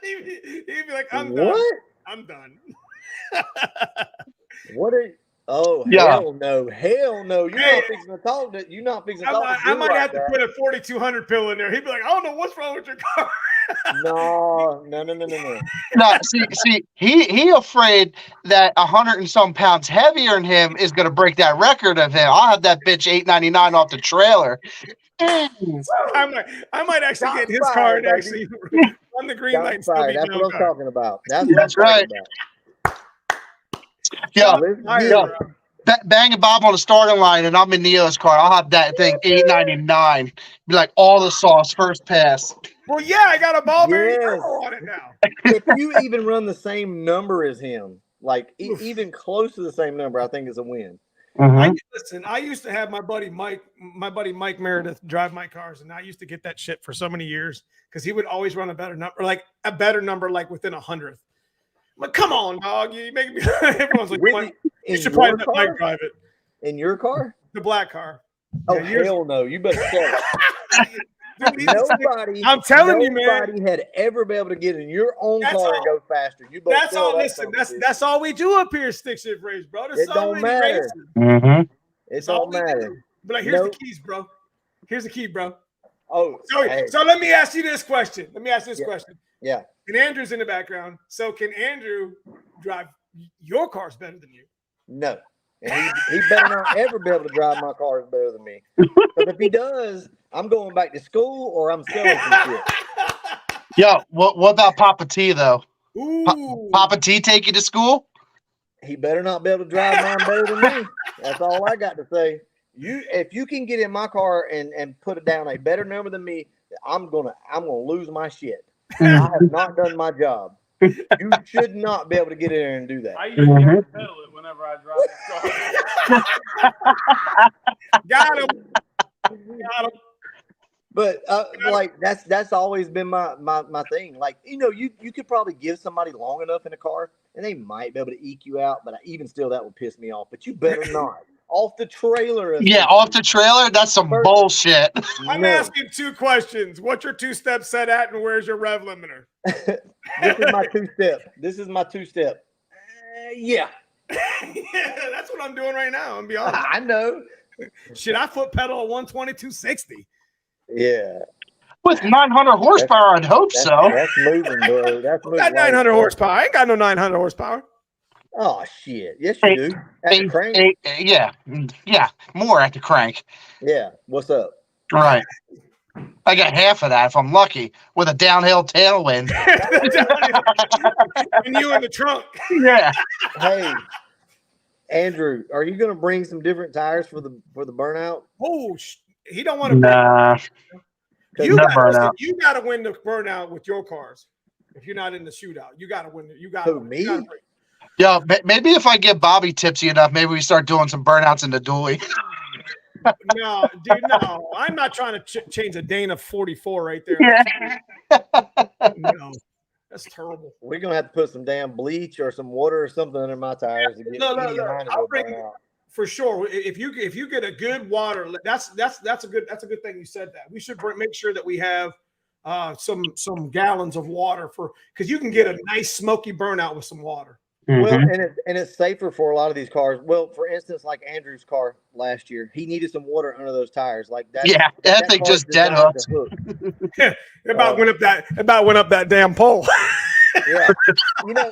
He'd be like, I'm done. What? I'm done. What are Oh, yeah. Hell no. You're not fixing to talk to you. Not fixing to talk to I might have to put a 4200 pill in there. He'd be like, I don't know what's wrong with your car. No. No, see, he afraid that 100 and some pounds heavier than him is going to break that record of him. I'll have that bitch $8.99 off the trailer. I might actually get his car and actually run the green light. That's what I'm talking about. That's right. Yeah. Bang and Bob on the starting line, and I'm in Neo's car. I'll have that thing $8.99. Be like all the sauce first pass. Well, yeah, I got a ball bearing turbo on it now. If you even run the same number as him, like even close to the same number, I think it's a win. Listen, I used to have my buddy Mike Meredith drive my cars, and I used to get that shit for so many years because he would always run a better number, like within 100th. I'm like, come on, dog! You make me. Everyone's like, you should probably let Mike drive it. In your car? The black car. Oh, hell no! You better sell it. Nobody. I'm telling you, man. Nobody had ever been able to get in your own car and go faster. You both. That's all. Listen, that's all we do up here. Stick shift race, bro. It don't matter. It don't matter. But like, here's the keys, bro. Here's the key, bro. Oh, so let me ask you this question. Question. Yeah. And Andrew's in the background. So can Andrew drive your cars better than you? No. And he better not ever be able to drive my cars better than me. But if he does, I'm going back to school or I'm selling some shit. Yo, what about Papa T though? Ooh. Papa T take you to school? He better not be able to drive mine better than me. That's all I got to say. If you can get in my car and put it down a better number than me, I'm gonna lose my shit. I have not done my job. You should not be able to get in there and do that. I usually have to pedal it whenever I drive the car. Got him. But like that's always been my thing. Like, you could probably give somebody long enough in a car and they might be able to eke you out, but even still that would piss me off. But you better not. Off the trailer. Yeah, off the trailer? That's some bullshit. I'm asking 2 questions. What's your 2-step set at, and where's your rev limiter? This is my 2-step. Yeah. Yeah, that's what I'm doing right now. I'm be honest. I know. Shit, I foot pedal a 120, 260. Yeah. With 900 horsepower, I'd hope so. That's moving, bro. That's moving. I got 900 horsepower. I ain't got no 900 horsepower. Oh shit! Yes, you do. At the crank. Yeah, more at the crank. Yeah. What's up? Right. I got half of that if I'm lucky with a downhill tailwind. And you in the trunk. Yeah. Hey, Andrew, are you going to bring some different tires for the burnout? Oh, he don't want to. Nah. You got to win the burnout with your cars. If you're not in the shootout, you got to win it. You got to. Me? Yo, maybe if I get Bobby tipsy enough, maybe we start doing some burnouts in the dually. No, dude, no. I'm not trying to change a Dana 44 right there. Yeah. No, that's terrible. We're gonna have to put some damn bleach or some water or something under my tires to get No. I'll bring for sure. If you get a good water, that's a good thing you said that. We should make sure that we have some gallons of water because you can get a nice smoky burnout with some water. Well, and it's safer for a lot of these cars. Well, for instance, like Andrew's car last year, he needed some water under those tires. Like that. Yeah, that thing just dead hooked. It about went up that damn pole. Yeah,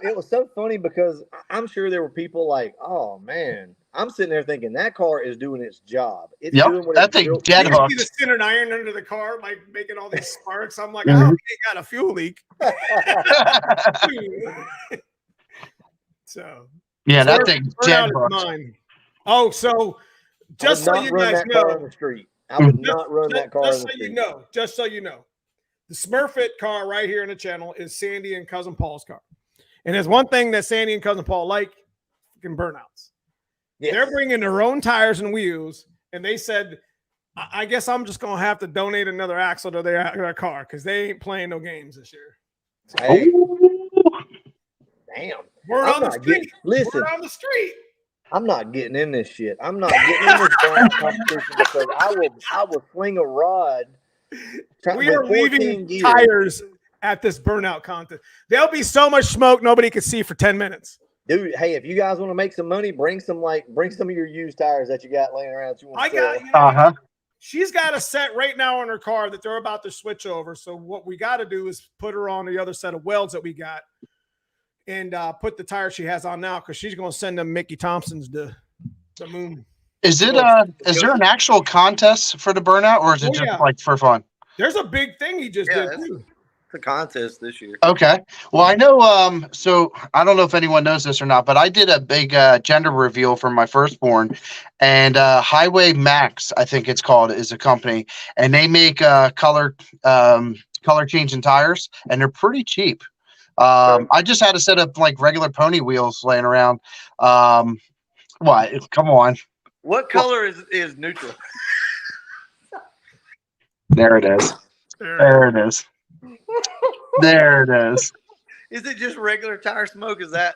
it was so funny because I'm sure there were people like, "Oh man," I'm sitting there thinking that car is doing its job. It's doing what that thing dead hooked. You see the center iron under the car, like making all these sparks. I'm like, oh, it got a fuel leak. So yeah, that thing's dead hooked. Oh, so just so you guys know, on the street. I would not run that car on the street. Just so you know, the Smurfit car right here in the channel is Sandy and Cousin Paul's car, and there's one thing that Sandy and Cousin Paul like: fucking burnouts. Yes. They're bringing their own tires and wheels, and they said, "I guess I'm just gonna have to donate another axle to their car because they ain't playing no games this year." So, hey. Damn. We're on the street. Listen, we're on the street. I'm not getting in this shit. I'm not getting in this burnout competition because I will fling a rod. We are leaving tires at this burnout contest. There'll be so much smoke nobody could see for 10 minutes. Dude, hey, if you guys want to make some money, bring some of your used tires that you got laying around that you want to sell. She's got a set right now in her car that they're about to switch over. So what we got to do is put her on the other set of welds that we got. And put the tire she has on now because she's going to send them Mickey Thompsons to the moon. Is there an actual contest for the burnout, or is it just like for fun? There's a big thing he just did too. It's a contest this year. Okay. Well, I know. So I don't know if anyone knows this or not, but I did a big gender reveal for my firstborn, and Highway Max, I think it's called, is a company, and they make color changing tires, and they're pretty cheap. I just had a set of like regular pony wheels laying around. What? Come on. What color is neutral? There it is. There it is. There it is. Is it just regular tire smoke? Is that?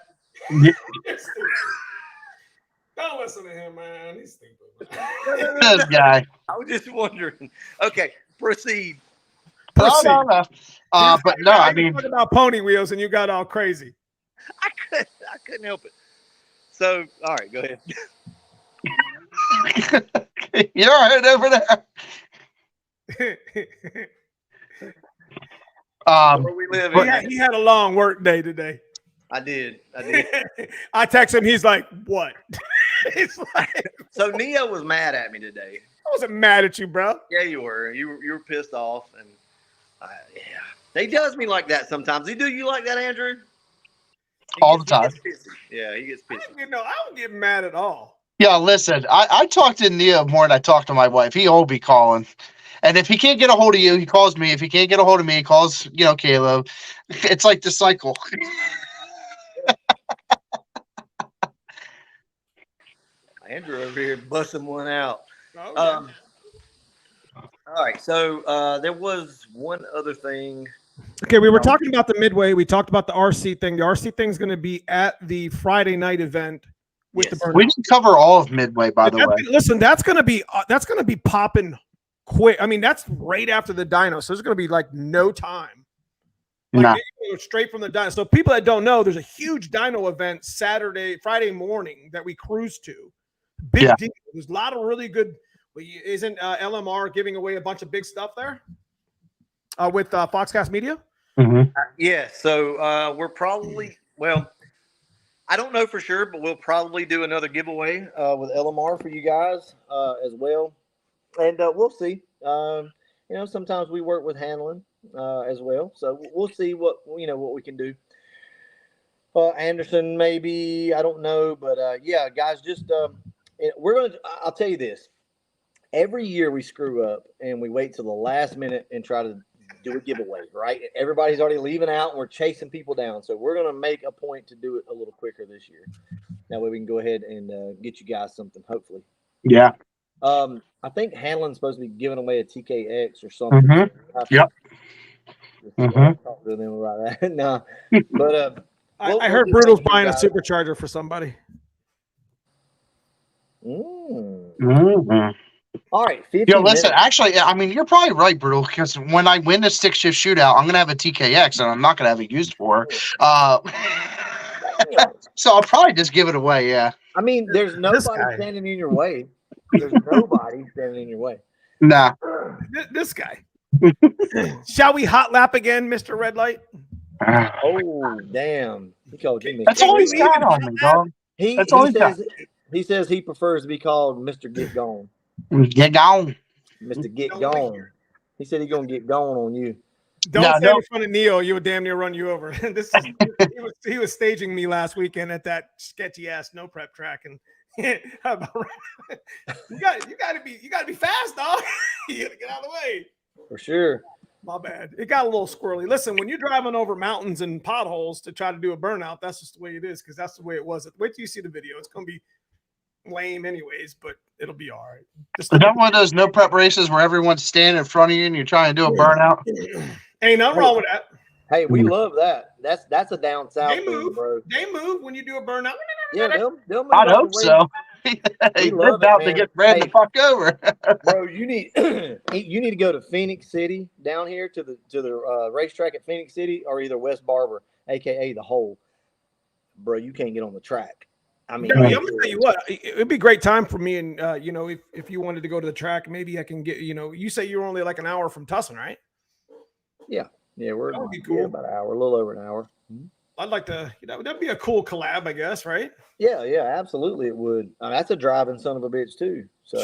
Don't listen to him, man. He's stupid. This guy. I was just wondering. Okay, proceed. No. But no, I mean, talking about pony wheels, and you got all crazy. I couldn't help it. So, all right, go ahead. You're all right over there. Where we live. He had a long work day today. I did. I text him. He's like, "What?" He's like, so Neo was mad at me today. I wasn't mad at you, bro. Yeah, you were. You were pissed off, and he does me like that sometimes. He do you like that, Andrew? All the time. Yeah, he gets pissed. I don't get mad at all. Yeah, listen, I talk to Neo more than I talk to my wife. He'll be calling. And if he can't get a hold of you, he calls me. If he can't get a hold of me, he calls, Caleb. It's like the cycle. Andrew over here busting one out. Okay. All right, so there was one other thing. Okay, we were talking about the midway. We talked about the RC thing. The RC thing is going to be at the Friday night event with the burnout. We didn't cover all of midway, by the way. Listen, that's going to be popping quick. I mean, that's right after the dyno, so there's going to be like no time. Like, straight from the dyno. So people that don't know, there's a huge dyno event Friday morning that we cruise to. Big deal. There's a lot of really good. Isn't LMR giving away a bunch of big stuff there with Foxcast Media? Mm-hmm. Yeah, so we're probably, I don't know for sure, but we'll probably do another giveaway with LMR for you guys as well, and we'll see. Sometimes we work with handling as well, so we'll see what we can do. Anderson, maybe, I don't know, but yeah, guys, just I'll tell you this: every year we screw up and we wait till the last minute and try to do a giveaway, right? Everybody's already leaving out and we're chasing people down. So we're going to make a point to do it a little quicker this year. That way we can go ahead and get you guys something, hopefully. Yeah. I think Hanlon's supposed to be giving away a TKX or something. Mm-hmm. Yep. Talk to them about that. Nah, but I heard Brutal's buying a supercharger for somebody. Mm-hmm. All right. Yo, listen, actually, I mean, you're probably right, Brutal, because when I win the stick shift shootout, I'm going to have a TKX, and I'm not going to have it used for. So I'll probably just give it away, yeah. I mean, there's nobody standing in your way. There's nobody standing in your way. Nah. This guy. Shall we hot lap again, Mr. Red Light? Oh, damn. That's all he's got on me, dog. He says he prefers to be called Mr. Get Gone. Get gone. Mr. Get Gone. He said he's going to get gone on you. Don't say in front of Neo. You would damn near run you over. He was staging me last weekend at that sketchy ass no prep track, and you got to be fast, dog. You got to get out of the way. For sure. My bad. It got a little squirrely. Listen, when you're driving over mountains and potholes to try to do a burnout, that's just the way it is, because that's the way it was. Wait till you see the video. It's going to be lame anyways, but it'll be all right. Is that one of those no prep races where everyone's standing in front of you and you're trying to do a burnout? Ain't nothing wrong with that. Hey, we love that. That's a down south thing, bro. They move when you do a burnout. Yeah, they'll move. I hope so. He's about to get ran the fuck over. Bro, you need to go to Phoenix City down here to the racetrack at Phoenix City, or either West Barber, aka the Hole. Bro, you can't get on the track. I mean, I'm gonna tell you what, it'd be a great time for me, and if you wanted to go to the track, maybe I can get. You say you're only like an hour from Tussin, right? Yeah, we're that would be cool. About an hour, a little over an hour. I'd like to. That'd be a cool collab, I guess, right? Yeah, absolutely, it would. That's a driving son of a bitch too. So,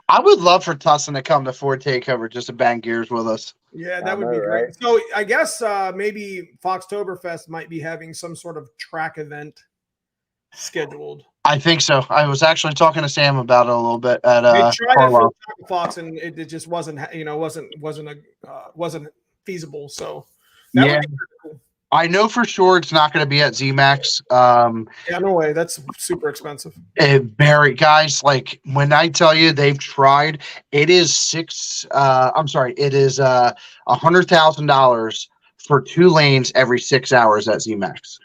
I would love for Tussin to come to Ford Takeover just to bang gears with us. Yeah, that would be great. Right? So I guess maybe Foxtoberfest might be having some sort of track event scheduled. I think so. I was actually talking to Sam about it a little bit at they tried it for Fox, and it just wasn't wasn't feasible. So that would be cool. I know for sure it's not going to be at ZMAX. Yeah, no way. That's super expensive. Barry, guys, like when I tell you they've tried, it is $100,000 for 2 lanes every 6 hours at ZMAX.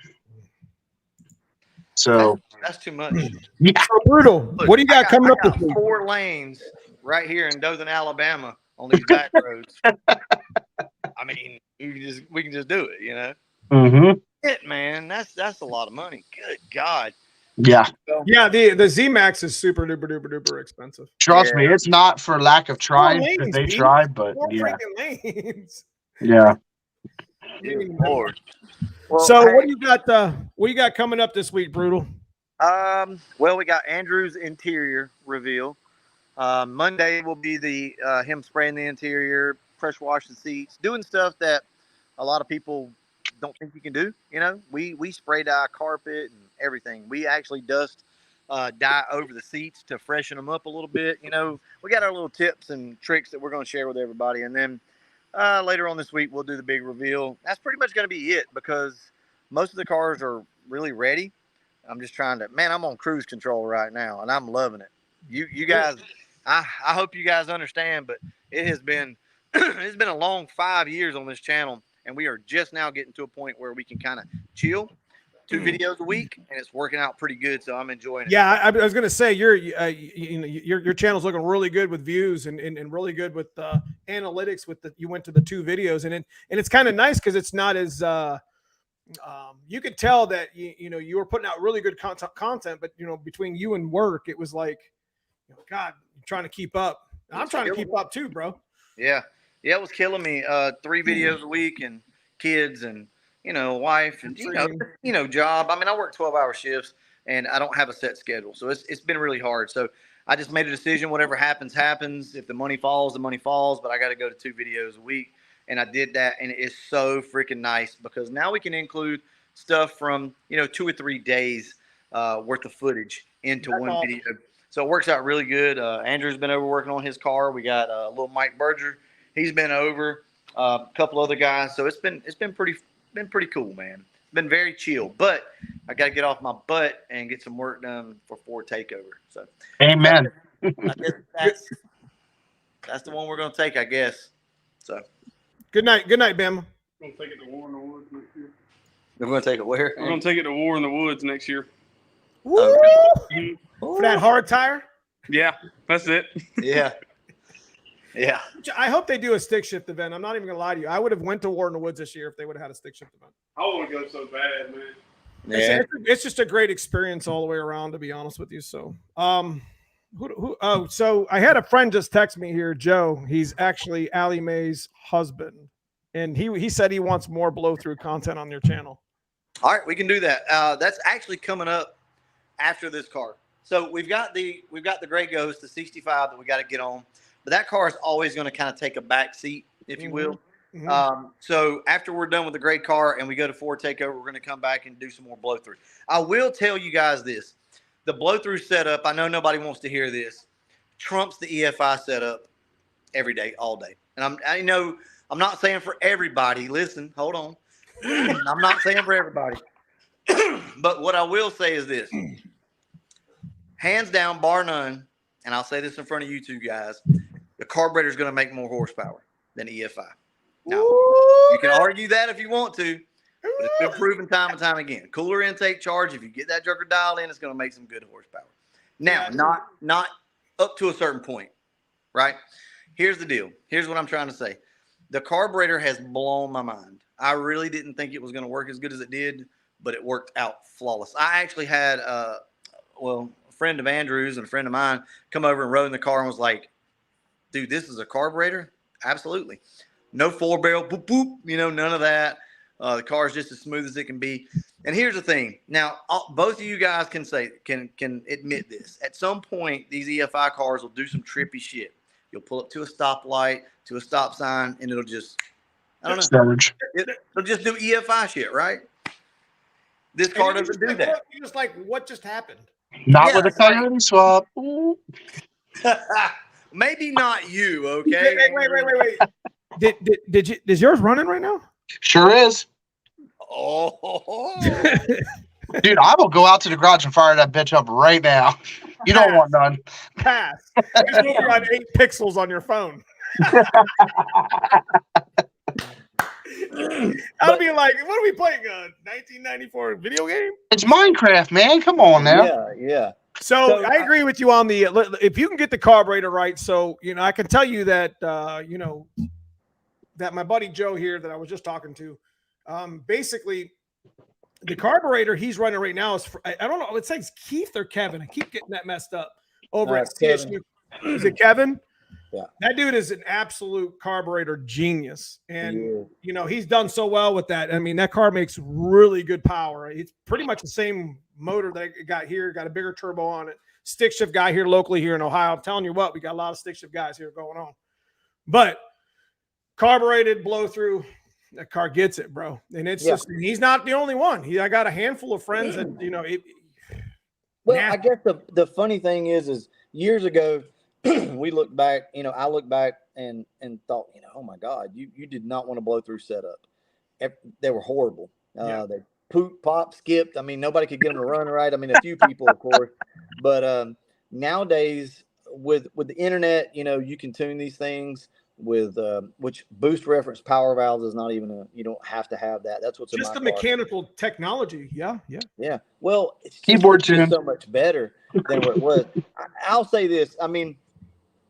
So that's too much. Yeah. So Brutal. Look, what do you got coming up? 4 lanes right here in Dothan, Alabama, on these back roads. I mean, we can just do it, Mm-hmm. Man, that's a lot of money. Good God. Yeah. So, yeah, the ZMAX is super duper expensive. Trust me, it's not for lack of trying. They tried, but 4 freaking lanes. Yeah. Lord. Well, so hey, what do you got coming up this week, Brutal? Well, we got Andrew's interior reveal. Monday will be the him spraying the interior, pressure washing seats, doing stuff that a lot of people don't think you can do. We spray dye carpet and everything. We actually dust dye over the seats to freshen them up a little bit. We got our little tips and tricks that we're going to share with everybody, and then later on this week we'll do the big reveal. That's pretty much going to be it, because most of the cars are really ready. I'm just trying to, I'm on cruise control right now, and I'm loving it. You guys, I hope you guys understand, but it has been it's been a long 5 years on this channel, and we are just now getting to a point where we can kind of chill. 2 videos a week, and it's working out pretty good, so I'm enjoying it. Yeah, I was gonna say your channel's looking really good with views and really good with analytics. You went to the 2 videos, and it's kind of nice because it's not as you could tell that you were putting out really good content, but between you and work, it was like, God, you're trying to keep up. I'm trying to keep up too, bro. Yeah, it was killing me. 3 videos a week and kids and wife and job. I mean, I work 12-hour shifts and I don't have a set schedule, so it's been really hard. So I just made a decision. Whatever happens, happens. If the money falls, the money falls. But I got to go to 2 videos a week, and I did that, and it's so freaking nice because now we can include stuff from 2 or 3 days worth of footage into one video. So it works out really good. Andrew's been over working on his car. We got little Mike Berger. He's been over. A couple other guys. So it's been pretty cool, man. It's been very chill. But I got to get off my butt and get some work done for Ford Takeover. So amen. I guess that's the one we're going to take, I guess. So good night, Bama. We're going to take it to War in the Woods next year. We're going to take it where? We're going to take it to War in the Woods next year. Woo! Mhm. For that hard tire. Yeah, that's it. Yeah. Yeah. I hope they do a stick shift event. I'm not even gonna lie to you. I would have went to War in the Woods this year if they would have had a stick shift event. I want to go so bad, man. Yeah. It's just a great experience all the way around, to be honest with you. So, so I had a friend just text me here, Joe. He's actually Allie Mae's husband, and he said he wants more blow through content on your channel. All right, we can do that. That's actually coming up after this car. So we've got the Gray Ghost, the 65 that we got to get on. But that car is always going to kind of take a back seat, if you will. Mm-hmm. So after we're done with the gray car and we go to Ford Takeover, we're going to come back and do some more blow through. I will tell you guys this. The blow through setup, I know nobody wants to hear this, trumps the EFI setup every day, all day. And I know I'm not saying for everybody. Listen, hold on. I'm not saying for everybody. But what I will say is this. Hands down, bar none, and I'll say this in front of you two guys, the carburetor is going to make more horsepower than EFI. Now, you can argue that if you want to, but it's been proven time and time again. Cooler intake charge, if you get that joker dialed in, it's going to make some good horsepower. Now, not up to a certain point, right? Here's the deal. Here's what I'm trying to say. The carburetor has blown my mind. I really didn't think it was going to work as good as it did, but it worked out flawless. I actually had, a friend of Andrew's and a friend of mine come over and rode in the car and was like, dude, this is a carburetor? Absolutely. No 4-barrel, boop, boop, none of that. The car is just as smooth as it can be. And here's the thing. Now, both of you guys can admit this. At some point, these EFI cars will do some trippy shit. You'll pull up to a stoplight, to a stop sign, and it'll just, I don't know. It'll just do EFI shit, right? This car doesn't do that. You're just like, what just happened? Not with a coyote swap. Maybe not you, okay? Wait. Is yours running right now? Sure is. Oh. Dude, I will go out to the garage and fire that bitch up right now. You don't want none. Pass. There's only about 8 pixels on your phone. I'll be like, what are we playing? A 1994 video game? It's Minecraft, man. Come on now. Yeah. So I agree with you on the if you can get the carburetor right. So I can tell you that that my buddy Joe here that I was just talking to, basically the carburetor he's running right now is I don't know. It says Keith or Kevin. I keep getting that messed up over at CSU. Is it Kevin? Yeah, that dude is an absolute carburetor genius, and he's done so well with that. I mean, that car makes really good power. It's pretty much the same motor that I got here, got a bigger turbo on it. Stick shift guy here locally here in Ohio. I'm telling you what, we got a lot of stick shift guys here going on. But carbureted blow through, that car gets it, bro. And it's just he's not the only one. I got a handful of friends that I guess the funny thing is years ago. We look back, I look back and thought, oh my God, you did not want to blow through setup. They were horrible. They poop, pop, skipped. I mean, nobody could get them to run right. I mean, a few people, of course, but nowadays with the internet, you can tune these things with which boost reference power valves is not even you don't have to have that. That's what's just in the my car. Mechanical technology. Yeah. Well, it's keyboard just so much better than what it was. I'll say this. I mean,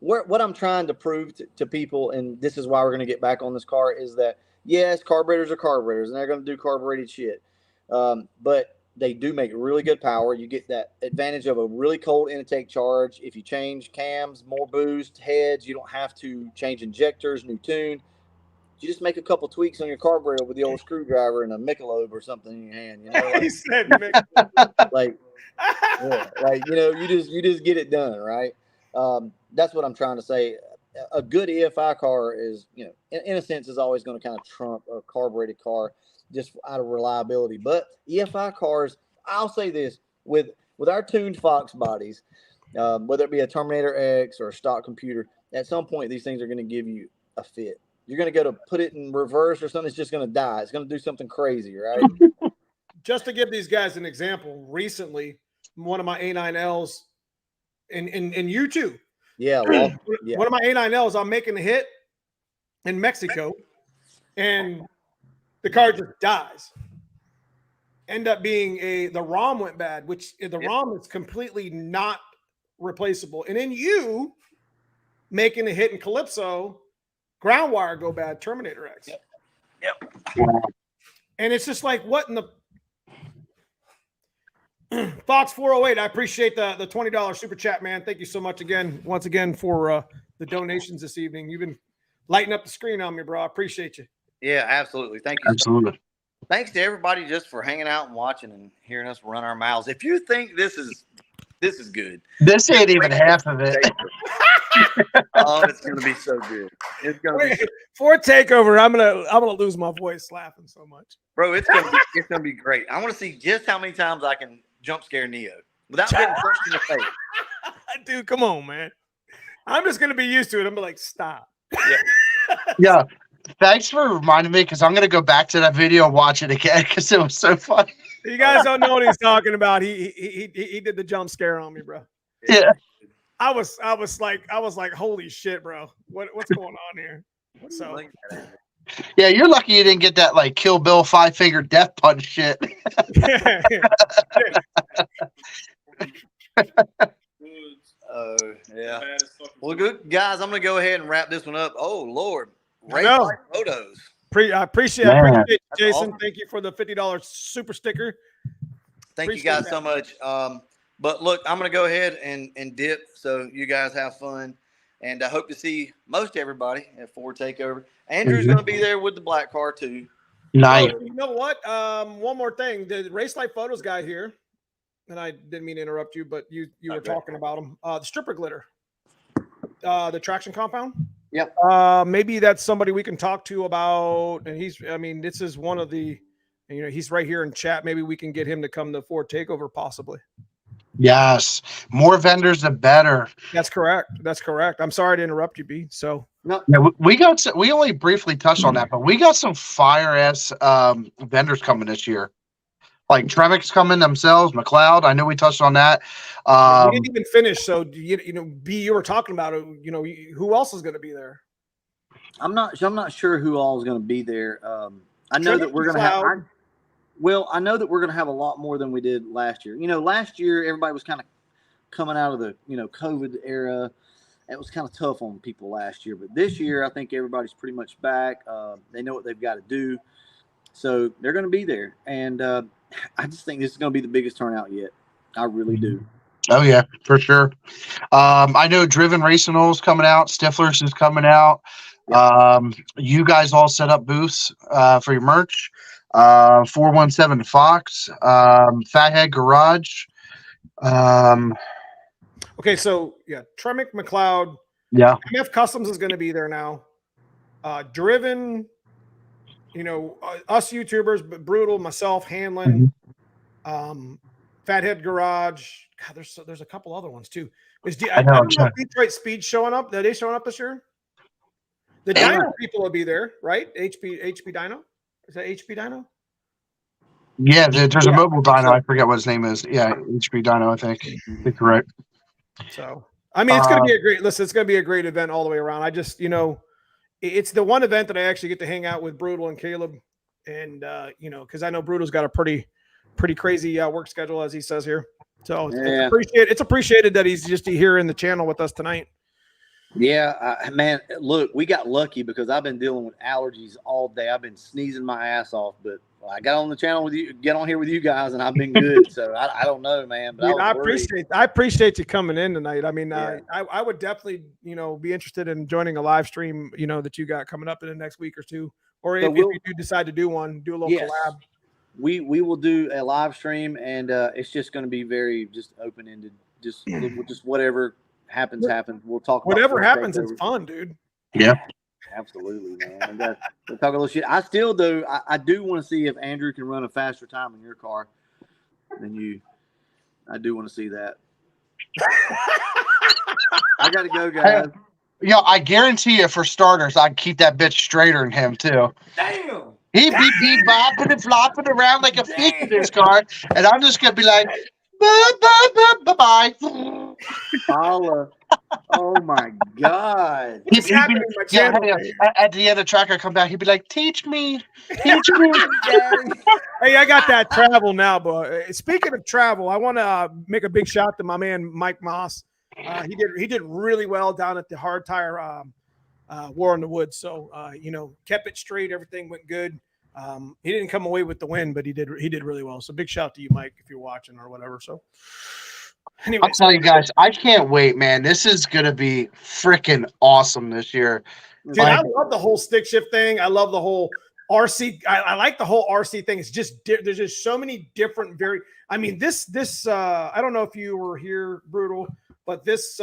what I'm trying to prove to people, and this is why we're going to get back on this car, is that, yes, carburetors are carburetors, and they're going to do carbureted shit. But they do make really good power. You get that advantage of a really cold intake charge. If you change cams, more boost, heads, you don't have to change injectors, new tune. you just make a couple tweaks on your carburetor with the old screwdriver and a Michelob or something in your hand. You know, like, He said, like, yeah, like you just get it done, right? That's what I'm trying to say. A good EFI car is, in a sense, is always going to kind of trump a carbureted car just out of reliability. But EFI cars, I'll say this, with our tuned Fox bodies, whether it be a Terminator X or a stock computer, at some point these things are going to give you a fit. You're going to go to put it in reverse or something, it's just going to die. It's going to do something crazy, right? Just to give these guys an example, recently, one of my A9Ls, and you too. Yeah, one of my A9Ls, I'm making a hit in Mexico, and the car just dies. End up being the ROM went bad, which the ROM is completely not replaceable. And then you making a hit in Calypso, ground wire go bad, Terminator X. Yep. And it's just like, what in the Fox 408? I appreciate the $20 super chat, man. Thank you so much once again for the donations this evening. You've been lighting up the screen on me, bro. I appreciate you. Yeah, absolutely. Thank you. Absolutely. Thanks to everybody just for hanging out and watching and hearing us run our mouths. If you think this is good, this ain't even half of it. Oh, it's gonna be so good. It's gonna be for Takeover. I'm gonna lose my voice laughing so much, bro. It's gonna be great. I want to see just how many times I can jump scare Neo without getting punched in the face. Dude, come on, man. I'm just gonna be used to it. I'm like, stop. Yeah. Thanks for reminding me, because I'm gonna go back to that video and watch it again because it was so funny. You guys don't know what he's talking about. He did the jump scare on me, bro. Yeah. I was like, holy shit, bro. What's going on here? So yeah, you're lucky you didn't get that like Kill Bill 5-finger death punch shit. Yeah. Well, good guys. I'm gonna go ahead and wrap this one up. Oh Lord, race life photos. I appreciate it, Jason. Awesome. Thank you for the $50 super sticker. Thank you guys so much. But look, I'm going to go ahead and dip so you guys have fun. And I hope to see most everybody at Ford Takeover. Andrew's going to be there with the black car too. Nice. Oh, you know what? One more thing. The Race Life Photos guy here, and I didn't mean to interrupt you, but you were talking about him. The stripper glitter. The traction compound. Yep. Maybe that's somebody we can talk to about. And this is one of the, he's right here in chat. Maybe we can get him to come to Ford Takeover possibly. Yes. More vendors, the better. That's correct. I'm sorry to interrupt you, B. So yeah, we only briefly touched on that, but we got some fire ass vendors coming this year. Like Tremec's coming themselves, McLeod. I know we touched on that. We didn't even finish. So B, you were talking about it. Who else is going to be there? I'm not sure who all is going to be there. I know that we're going to have. I know that we're going to have a lot more than we did last year. Last year everybody was kind of coming out of the COVID era. It was kind of tough on people last year, but this year I think everybody's pretty much back. They know what they've got to do, so they're going to be there. And I just think this is going to be the biggest turnout yet. I really do. Oh yeah, for sure. I know Driven Racing Oil is coming out. Stifler's is coming out. Yep. You guys all set up booths for your merch. 417 Fox, Fathead Garage. Okay, so yeah, Tremec, McLeod. Yeah. MF Customs is going to be there now. Driven. Us YouTubers, but Brutal, myself, Hanlon, Fathead Garage. God, there's a couple other ones too. I don't know if Detroit Speed's showing up. Are they showing up this year? The Dyno people will be there, right? HP Dyno. Is that HP Dyno? Yeah, there's a mobile dyno. I forget what his name is. Yeah, HP Dyno, I think. You're correct. So, it's going to be a great listen. It's going to be a great event all the way around. I just, it's the one event that I actually get to hang out with Brutal and Caleb, and because I know Brutal's got a pretty crazy work schedule, as he says here. So it's appreciated that he's just here in the channel with us tonight. Yeah, man. Look, we got lucky because I've been dealing with allergies all day. I've been sneezing my ass off, but I got on the channel with you, get on here with you guys, and I've been good. So I don't know, man. But Dude, I was worried. I appreciate you coming in tonight. I mean, Yeah. I would definitely, be interested in joining a live stream, that you got coming up in the next week or two, or So if you do decide to do one, do a little Yes. collab. We will do a live stream, and it's just going to be very just open ended. Just whatever happens. We'll talk. Whatever about happens, it's fun, dude. Yeah. Absolutely, man. And, we'll talk a little shit. I still do. I do want to see if Andrew can run a faster time in your car than you. I do want to see that. I got to go, guys. I guarantee you, for starters, I'd keep that bitch straighter than him too. Damn. He'd be bopping and flopping around like a fish in his car, and I'm just gonna be like, bye. Holla. Oh my God. At the end of the track, I come back. He'd be like, "Teach me." Hey, I got that travel now, but speaking of travel, I want to make a big shout to my man Mike Moss. He did really well down at the hard tire War in the Woods. So kept it straight. Everything went good. He didn't come away with the win, but he did really well. So big shout to you, Mike, if you're watching or whatever. So anyway, I'll tell you guys, I can't wait, man. This is gonna be freaking awesome this year. Dude, I love the whole stick shift thing. I love the whole RC. I like the whole RC thing. It's just there's just so many different this I don't know if you were here, Brutal, but this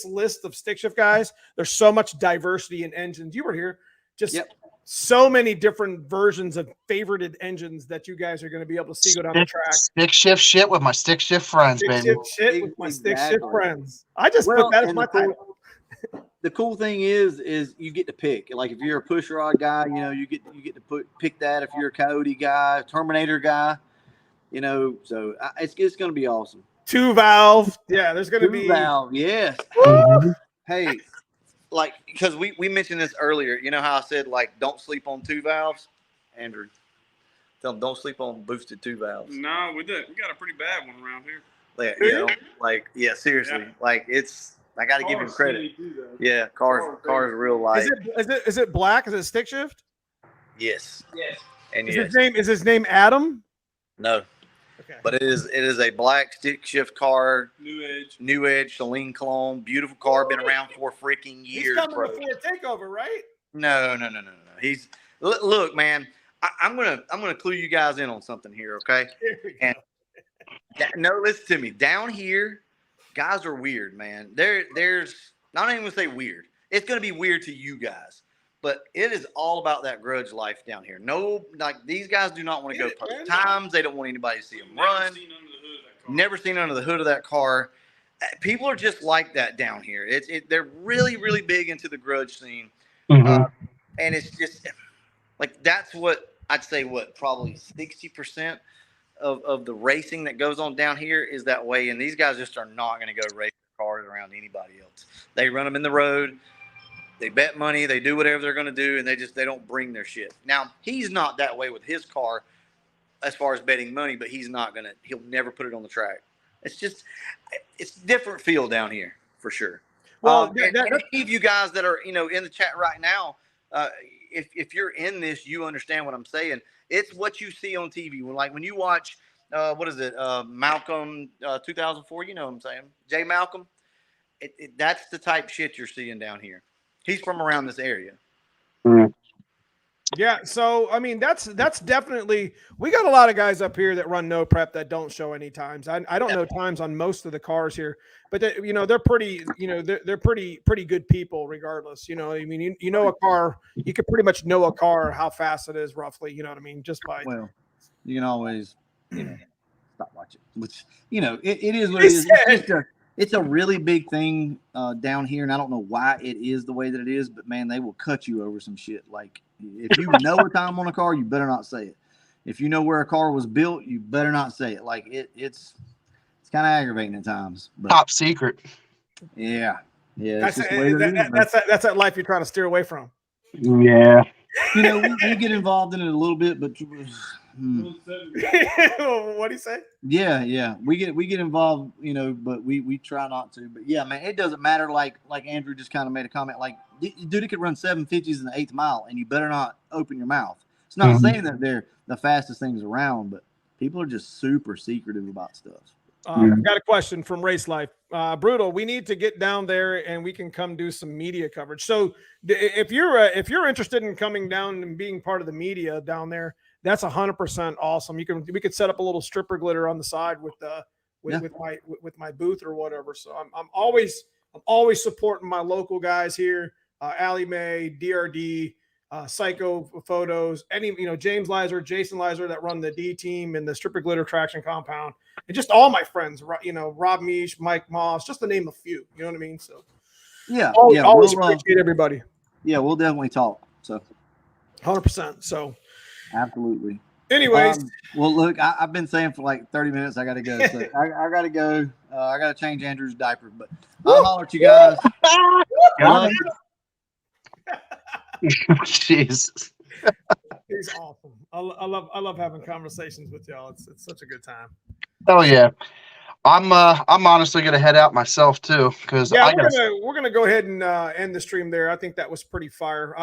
list of stick shift guys, there's so much diversity in engines. You were here. Just so many different versions of favorited engines that you guys are going to be able to see go down the track. Stick shift shit with my stick shift friends, stick baby. Shift shit with my stick shift friends. I just put that as my title. The cool thing is you get to pick. Like if you're a push rod guy, you get to pick that. If you're a Coyote guy, Terminator guy, so it's going to be awesome. 2-valve, yeah. There's going to be 2-valve, yes. Hey. Like, because we mentioned this earlier, you know how I said, like, don't sleep on 2 valves? Andrew, tell them don't sleep on boosted 2 valves. No, we did. We got a pretty bad one around here. Yeah, seriously. Yeah. Like, I got to give him credit. Yeah, cars real light. Is it black? Is it stick shift? Yes. And is his name Adam? No. Okay. But it is a black stick shift car. New Edge, Celine clone, beautiful car, been around for freaking years. He's coming before Takeover, right? No. He's look, man. I'm gonna clue you guys in on something here, okay? And no, listen to me. Down here, guys are weird, man. There's not even gonna say weird. It's gonna be weird to you guys. But it is all about that grudge life down here. No, like these guys do not want to go post times. They don't want anybody to see them run. Never seen under the hood of that car. People are just like that down here. They're really, really big into the grudge scene. Mm-hmm. And it's just like that's what I'd say. Probably 60% of the racing that goes on down here is that way. And these guys just are not going to go race their cars around anybody else. They run them in the road. They bet money. They do whatever they're going to do, and they don't bring their shit. Now, he's not that way with his car as far as betting money, but he'll never put it on the track. It's different feel down here for sure. Well, and any of you guys that are, in the chat right now, if you're in this, you understand what I'm saying. It's what you see on TV. When you watch, Malcolm 2004, you know what I'm saying? Jay Malcolm. That's the type shit you're seeing down here. He's from around this area. Yeah, so I mean that's definitely, we got a lot of guys up here that run no prep that don't show any times. I don't know times on most of the cars here, but they're pretty they're pretty good people regardless. I mean a car, you could pretty much know a car how fast it is roughly. You know what I mean, just by you can always stop watching. Which it is what it is. It's a really big thing down here, and I don't know why it is the way that it is, but man, they will cut you over some shit. Like if you know a time on a car, you better not say it. If you know where a car was built, you better not say it. Like it's kind of aggravating at times. But top secret. Yeah. That's that life you're trying to steer away from. Yeah. We get involved in it a little bit, but What do you say? Yeah. We get involved, but we try not to. But yeah, man, it doesn't matter. Like Andrew just kind of made a comment. Like, dude, it could run 750s in the 8th mile, and you better not open your mouth. It's not saying that they're the fastest things around, but people are just super secretive about stuff. Got a question from Race Life. Brutal, we need to get down there and we can come do some media coverage. So if you're interested in coming down and being part of the media down there, that's 100% awesome. We could set up a little stripper glitter on the side with my booth or whatever. So I'm always supporting my local guys here. Allie Mae, DRD, Psycho Photos, James Lizer, Jason Lizer that run the D team and the stripper glitter traction compound, and just all my friends, Rob Misch, Mike Moss, just to name a few. You know what I mean? So always appreciate everybody. Yeah, we'll definitely talk. So 100%. So absolutely. Anyways, well, look, I've been saying for like 30 minutes I got to go. So I got to go. I got to change Andrew's diaper, but I'll holler at you guys. Jesus. He's awesome. I love having conversations with y'all. It's such a good time. Oh yeah. I'm honestly gonna head out myself too, because we're gonna go ahead and end the stream there. I think that was pretty fire.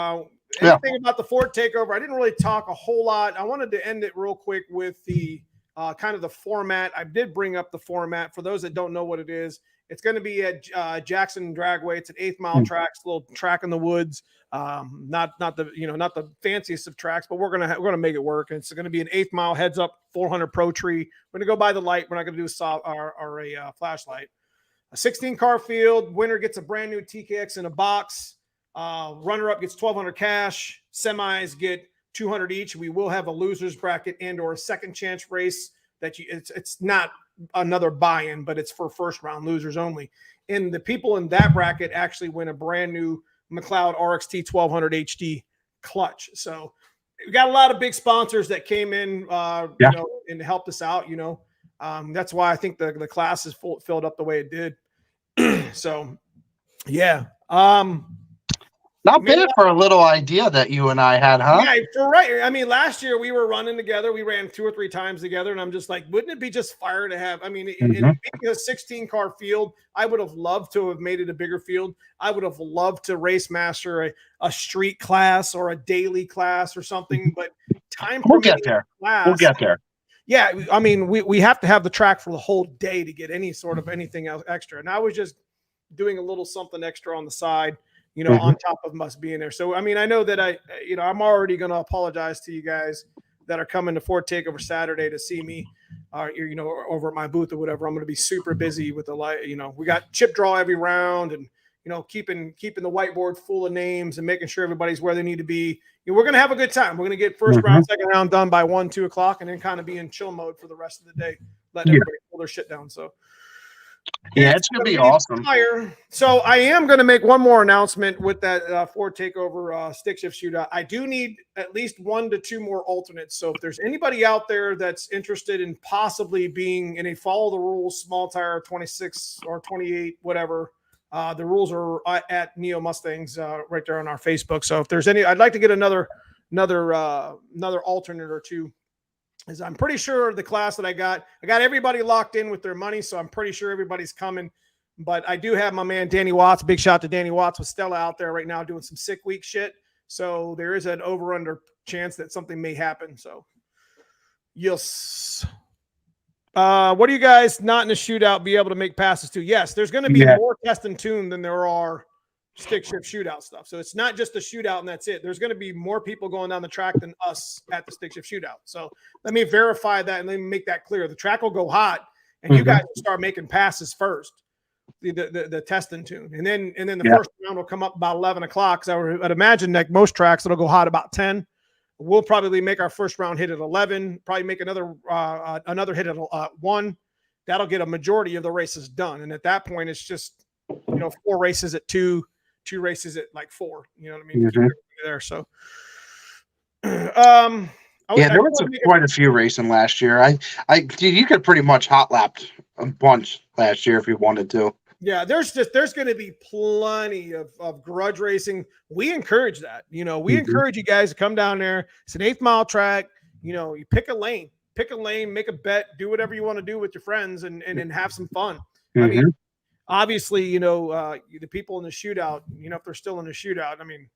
Anything about the Ford takeover? I didn't really talk a whole lot. I wanted to end it real quick with the kind of the format. I did bring up the format for those that don't know what it is. It's going to be at Jackson Dragway. It's an 8th mile track, it's a little track in the woods. Not the fanciest of tracks, but we're gonna make it work. And it's going to be an 8th mile heads up 400 Pro Tree. We're gonna go by the light. We're not going to do a flashlight. A 16 car field. Winner gets a brand new TKX in a box. Runner up gets 1,200 cash. Semis get 200 each. We will have a losers bracket and or a second chance race that it's not another buy-in, but it's for first round losers only. And the people in that bracket actually win a brand new McLeod RXT 1200 HD clutch. So we got a lot of big sponsors that came in, and helped us out. That's why I think the class is filled up the way it did. So, yeah. Not bad for a little idea that you and I had, huh? Yeah, I mean, last year we were running together. We ran 2 or 3 times together, and I'm just like, wouldn't it be just fire to have? I mean, in being a 16-car field, I would have loved to have made it a bigger field. I would have loved to race master a street class or a daily class or something. But we'll get there. We'll get there. Yeah, I mean, we have to have the track for the whole day to get any sort of anything else extra. And I was just doing a little something extra on the side, on top of us being there. So, I mean, I know that I'm already going to apologize to you guys that are coming to Ford Takeover Saturday to see me, over at my booth or whatever. I'm going to be super busy with the light. We got chip draw every round and, keeping the whiteboard full of names and making sure everybody's where they need to be. We're going to have a good time. We're going to get first round, second round done by 1, 2 o'clock and then kind of be in chill mode for the rest of the day, letting everybody pull their shit down. So, yeah, it's going to be awesome. So I am going to make one more announcement with that Ford Takeover stick shift shootout. I do need at least 1 to 2 more alternates. So if there's anybody out there that's interested in possibly being in a follow the rules small tire 26 or 28, whatever, the rules are at Neomustangs right there on our Facebook. So if there's any, I'd like to get another alternate or two. Is I'm pretty sure the class that I got everybody locked in with their money, so I'm pretty sure everybody's coming. But I do have my man Danny Watts, big shout to Danny Watts with Stella out there right now doing some sick week shit. So there is an over-under chance that something may happen. So yes. What do you guys not in the shootout be able to make passes to? Yes, there's going to be more test and tune than there are stick shift shootout stuff. So it's not just a shootout and that's it. There's going to be more people going down the track than us at the stick shift shootout. So let me verify that and let me make that clear. The track will go hot and you guys will start making passes first, the test and tune. And then the first round will come up about 11 o'clock. So I'd imagine like most tracks, it'll go hot about 10. We'll probably make our first round hit at 11, probably make another hit at 1. That'll get a majority of the races done. And at that point, it's just, 4 races at 2 races at like 4, you know what I mean? There. So, there was quite a few racing last year. You could pretty much hot lapped a bunch last year if you wanted to. Yeah, there's going to be plenty of grudge racing. We encourage that. We encourage you guys to come down there. It's an 8th mile track. you pick a lane, make a bet, do whatever you want to do with your friends and have some fun. I mean, obviously, the people in the shootout, if they're still in the shootout, I mean,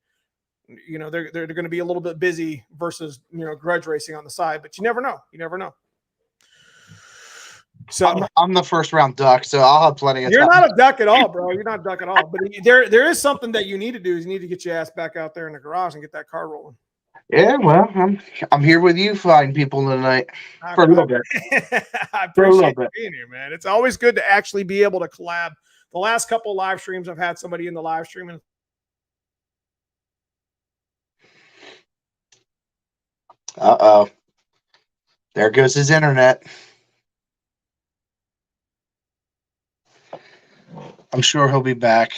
they're going to be a little bit busy versus, grudge racing on the side, but you never know. So I'm the first round duck, so I'll have plenty of time. You're not a duck at all, bro. You're not a duck at all. But there is something that you need to do is you need to get your ass back out there in the garage and get that car rolling. Yeah, well, I'm here with you fine people tonight for a little bit. I appreciate you being here, man. It's always good to actually be able to collab. The last couple of live streams, I've had somebody in the live stream and uh-oh. There goes his internet. I'm sure he'll be back.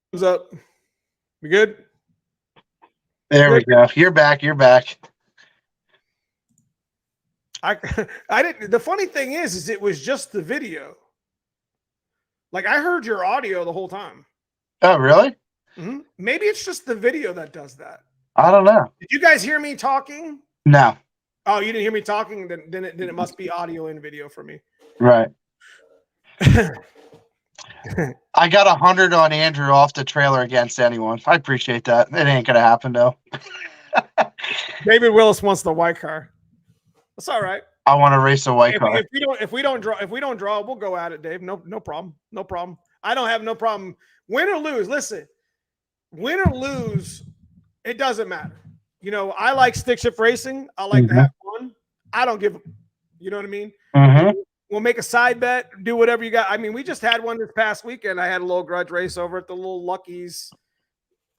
What's up? We good? There we go. You're back. I didn't. The funny thing is it was just the video. Like I heard your audio the whole time. Oh, really? Mm-hmm. Maybe it's just the video that does that. I don't know. Did you guys hear me talking? No. Oh, you didn't hear me talking? Then it must be audio and video for me. Right. I got 100 on Andrew off the trailer against anyone. I appreciate that. It ain't gonna happen though. David Willis wants the white car. That's all right. I want to race a white car. If we don't draw, we'll go at it, Dave. No problem. No problem. I don't have no problem. Win or lose. Listen, win or lose, it doesn't matter. I like stick shift racing. I like to have fun. I don't give. You know what I mean? We'll make a side bet. Do whatever you got. I mean, we just had one this past weekend. I had a little grudge race over at the little Lucky's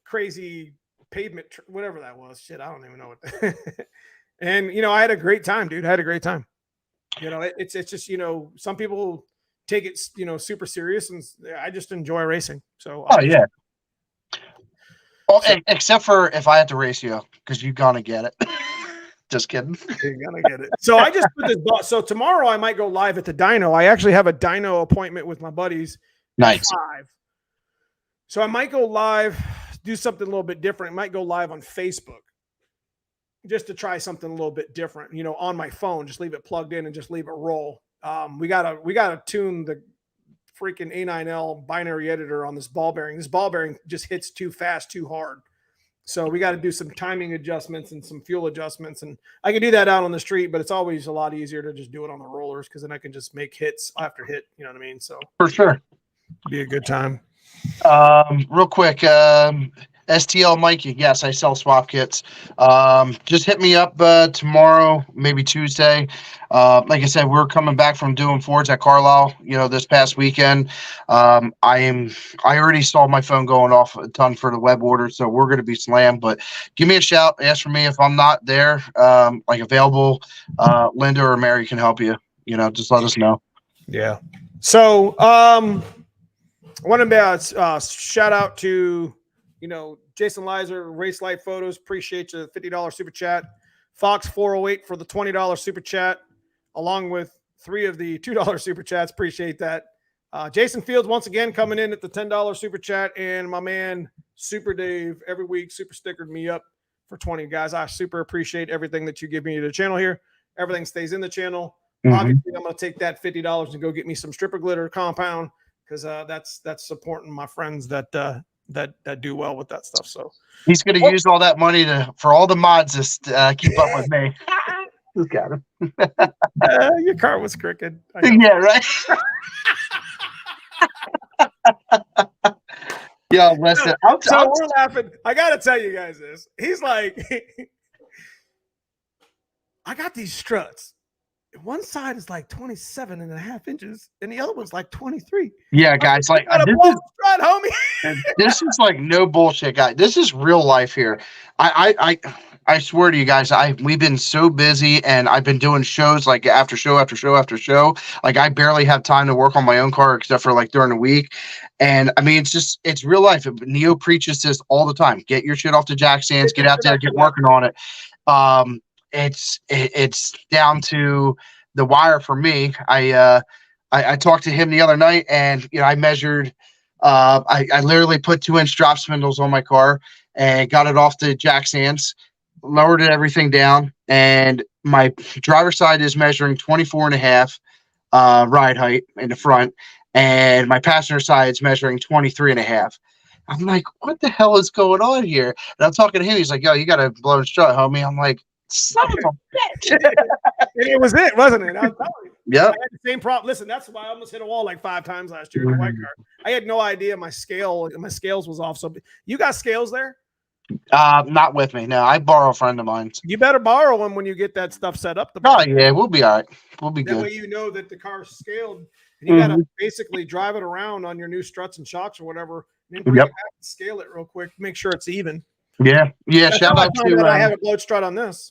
crazy pavement, whatever that was. Shit, I don't even know what. And I had a great time, dude. I had a great time. It's just some people take it super serious, and I just enjoy racing. So yeah. Well, except for if I had to race you, because you're gonna get it. Just kidding. You're gonna get it. So I just put this. So tomorrow I might go live at the dyno. I actually have a dyno appointment with my buddies. Nice. At 5. So I might go live, do something a little bit different. I might go live on Facebook, just to try something a little bit different. On my phone, just leave it plugged in and just leave it roll. We gotta tune the freaking A9L binary editor on this ball bearing. This ball bearing just hits too fast, too hard. So we got to do some timing adjustments and some fuel adjustments. And I can do that out on the street, but it's always a lot easier to just do it on the rollers because then I can just make hits after hit. You know what I mean? So for sure. Be a good time. Real quick, STL Mikey. Yes, I sell swap kits. Just hit me up tomorrow, maybe Tuesday. Like I said, we're coming back from doing Fords at Carlisle, this past weekend. I already saw my phone going off a ton for the web order, so we're going to be slammed. But give me a shout. Ask for me if I'm not there, available. Linda or Mary can help you. Just let us know. Yeah. So I want to shout out to Jason Lizer, Race Light Photos. Appreciate you. $50 super chat. Fox 408 for the $20 super chat, along with 3 of the $2 super chats. Appreciate that. Jason Fields once again coming in at the $10 super chat, and my man Super Dave every week super stickered me up for 20. Guys, I super appreciate everything that you give me to the channel here. Everything stays in the channel. Obviously, I'm going to take that $50 and go get me some stripper glitter compound because that's supporting my friends that do well with that stuff. So he's going to use all that money for all the mods to keep up with me. Just got him. Your car was crooked. Yeah, right. Yo, listen. We're laughing. I got to tell you guys this. He's like, I got these struts. One side is like 27.5 inches, and the other one's like 23. Yeah, guys, like strut, homie. This is like no bullshit, guys. This is real life here. I swear to you guys, we've been so busy, and I've been doing shows like after show after show after show. Like I barely have time to work on my own car except for like during the week. And I mean, it's real life. Neo preaches this all the time. Get your shit off the jack stands. Get out there, get working on it. it's down to the wire for me. I talked to him the other night, and I measured. I literally put 2-inch drop spindles on my car and got it off the jack stands, lowered everything down, and my driver's side is measuring 24 and a half ride height in the front, and my passenger side is measuring 23 and a half. I'm like, what the hell is going on here? And I'm talking to him. He's like, yo, you got to blow the strut, homie. I'm like, son of a bitch. It was it, wasn't it? I was telling you. Yep. I had the same problem. Listen, that's why I almost hit a wall like 5 times last year in the white car. I had no idea my scales was off. So you got scales there? Not with me. No, I borrow a friend of mine. You better borrow them when you get that stuff set up. Oh, yeah, we'll be all right. We'll be that good. way you know that the car's scaled. And you got to basically drive it around on your new struts and shocks or whatever. And then bring it back and scale it real quick. Make sure it's even. Yeah. That's Shout out to I have a blowed strut on this.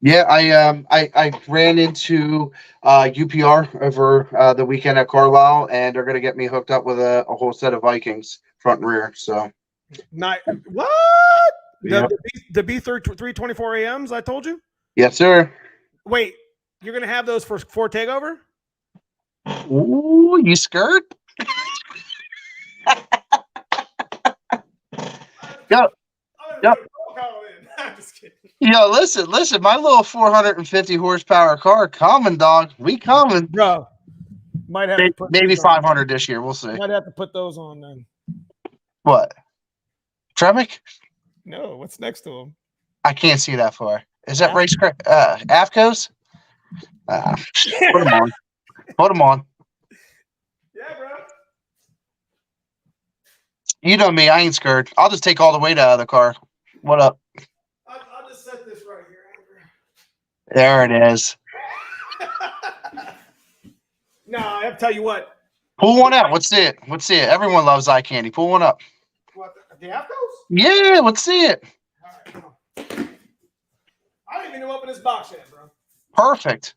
Yeah, I ran into UPR over the weekend at Carlisle, and they're gonna get me hooked up with a whole set of Vikings front and rear. So, what? Yeah. The B324 AMs I told you? Yes, sir. Wait, you're gonna have those for Takeover? Ooh, you scared? Yep. I'm just kidding. Yo, listen. My little 450 horsepower car, coming, dog. We coming, bro. Might have to put maybe 500 this year. We'll see. Might have to put those on then. What? Tremec? No. What's next to them? I can't see that far. Is that race? Avcos? Put them on. Put them on. Yeah, bro. You know me. I ain't scared. I'll just take all the weight out of the car. What up? I'll just set this right here, Andrew. There it is. No, I have to tell you what. Pull one out. Let's see it. Let's see it. Everyone loves eye candy. Pull one up. What, the Avcos? Yeah, let's see it. All right, come on. I didn't even open this box yet, bro. Perfect.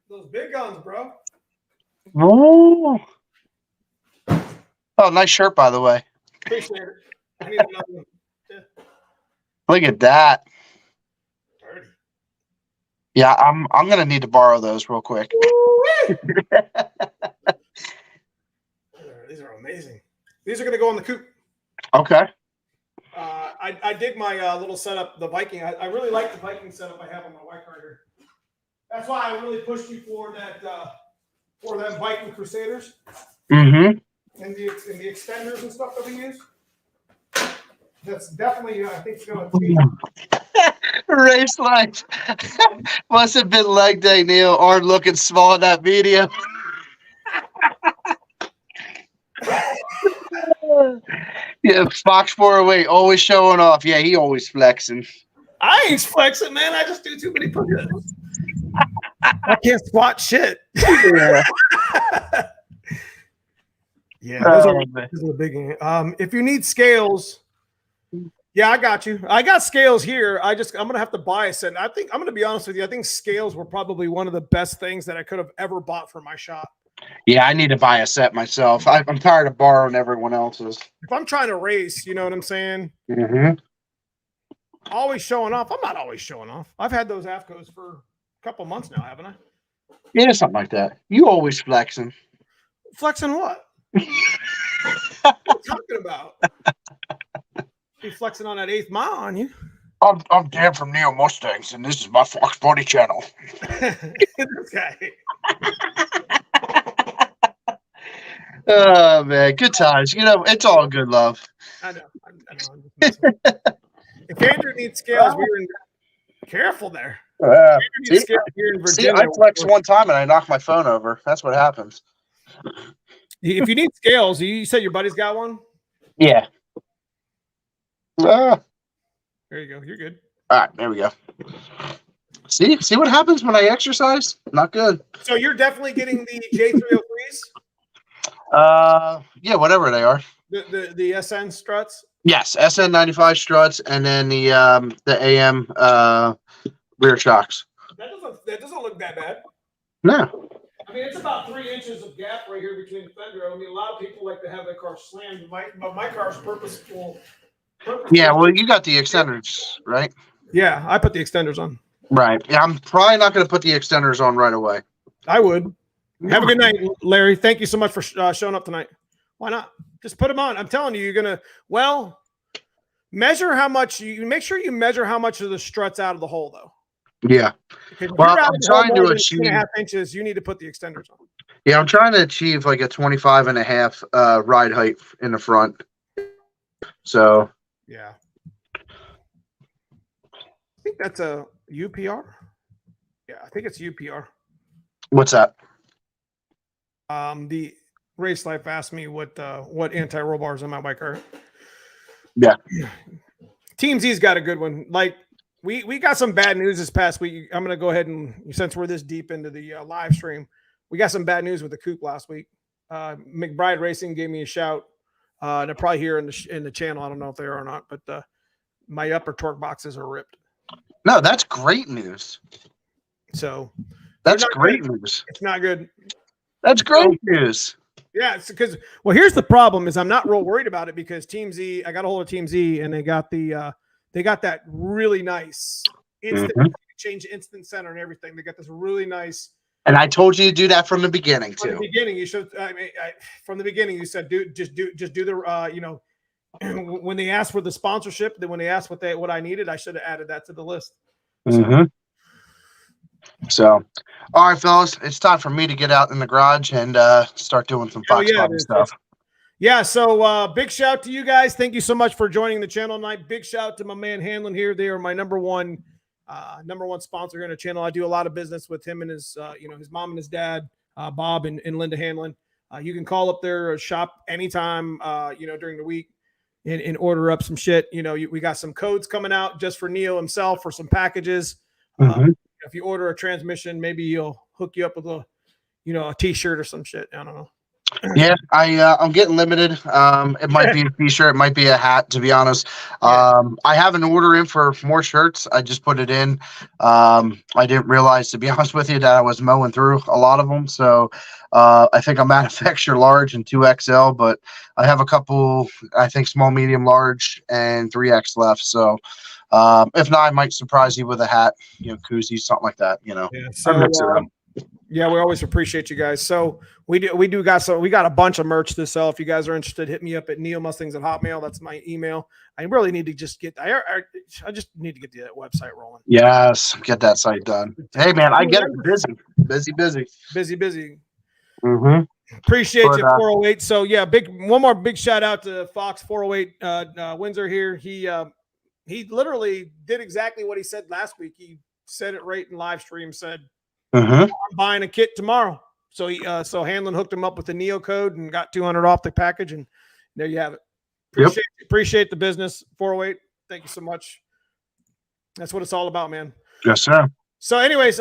Those big guns, bro. Ooh. Oh, nice shirt, by the way. Appreciate it. I need another one. Yeah. Look at that. 30. Yeah, I'm gonna need to borrow those real quick. These are amazing. These are gonna go in the coupe. Okay. I dig my little setup, the Viking. I really like the Viking setup I have on my white car here. That's why I really pushed you for that Viking Crusaders. Mm-hmm. And the extenders and stuff that we use. That's definitely I think going to change. Race life. Must have been leg day, Neil. Arm looking small in that video. Yeah, Fox 408 always showing off. Yeah, he always flexing. I ain't flexing, man. I just do too many push-ups. I can't squat shit. Yeah. Yeah, those are big. If you need scales, yeah, I got you. I got scales here. I'm gonna have to buy a set. I think I'm gonna be honest with you. I think scales were probably one of the best things that I could have ever bought for my shop. Yeah, I need to buy a set myself. I'm tired of borrowing everyone else's. If I'm trying to race, you know what I'm saying? Mm-hmm. Always showing off. I'm not always showing off. I've had those Avcos for a couple months now, haven't I? Yeah, something like that. You always flexing. Flexing what? What are you talking about? Be flexing on that 8th mile on you. I'm Dan from Neomustangs, and this is my Fox Buddy channel. This guy. Oh man, good times. You know, it's all good love. I know. I'm just if Andrew needs scales, we're in. Careful there. See, I flexed one time and I knocked my phone over. That's what happens. If you need scales, you said your buddy's got one? Yeah. There you go. You're good. All right, there we go. See what happens when I exercise? Not good. So you're definitely getting the J303s? Yeah, whatever they are. The SN struts? Yes, SN95 struts, and then the AM rear shocks. That doesn't look that bad. No. I mean, it's about 3 inches of gap right here between the fender. I mean, a lot of people like to have their car slammed. But my car's purposeful. Yeah, well, you got the extenders, right? Yeah, I put the extenders on. Right. Yeah, I'm probably not going to put the extenders on right away. I would. Have a good night, Larry. Thank you so much for showing up tonight. Why not? Just put them on. I'm telling you, you're going to, measure how much you make sure you measure how much of the strut's out of the hole, though. Yeah. Well, I'm trying to achieve 2.5 inches. You need to put the extenders on. Yeah, I'm trying to achieve like a 25.5 ride height in the front. So. Yeah. I think that's a UPR. Yeah, I think it's UPR. What's that? The Race Life asked me what anti-roll bars on my bike are. Yeah. Team Z's got a good one. Like we got some bad news this past week. I'm gonna go ahead and, since we're this deep into the live stream, we got some bad news with the coupe last week. McBride Racing gave me a shout. They're probably here in the channel. I don't know if they are or not, but my upper torque boxes are ripped. No, that's great news. So that's great news. It's not good. That's great news. Yeah, it's because here's the problem is I'm not real worried about it because Team Z, I got a hold of Team Z and they got that really nice instant change instant center and everything. They got this really nice. And I told you to do that from the beginning too. From the beginning, you should. From the beginning, you said, just do the. When they asked for the sponsorship, then when they asked what I needed, I should have added that to the list. So, all right, fellas, it's time for me to get out in the garage and start doing some Fox Body stuff. Yeah, so big shout to you guys. Thank you so much for joining the channel tonight. Big shout to my man Hanlon here. They are my number one sponsor here on the channel. I do a lot of business with him and his his mom and his dad, Bob and Linda Hanlon. You can call up their shop anytime, during the week and order up some shit. We got some codes coming out just for Neo himself for some packages. If you order a transmission, maybe he'll hook you up with a t-shirt or some shit. I don't know. Yeah, I'm getting limited. It might be a t-shirt, it might be a hat, to be honest. I have an order in for more shirts. I just put it in. I didn't realize, to be honest with you, that I was mowing through a lot of them. So I think I'm at a extra large and 2XL, but I have a couple, I think, small, medium, large, and 3X left. So if not, I might surprise you with a hat, koozie, something like that. Yeah, so, yeah, we always appreciate you guys. So we got a bunch of merch to sell. If you guys are interested, hit me up at Neomustangs@hotmail. That's my email. I really need to just get I just need to get the website rolling. Yes, get that site done. Hey man, I get it. Busy. Appreciate you, 408. So yeah, one more big shout out to Fox 408 Windsor here. He literally did exactly what he said last week. He said it right in live stream. Said, I'm buying a kit tomorrow. So so Hanlon hooked him up with the Neo code and got 200 off the package, and there you have it. Appreciate the business, 408. Thank you so much. That's what it's all about, man. Yes, sir. So, anyways,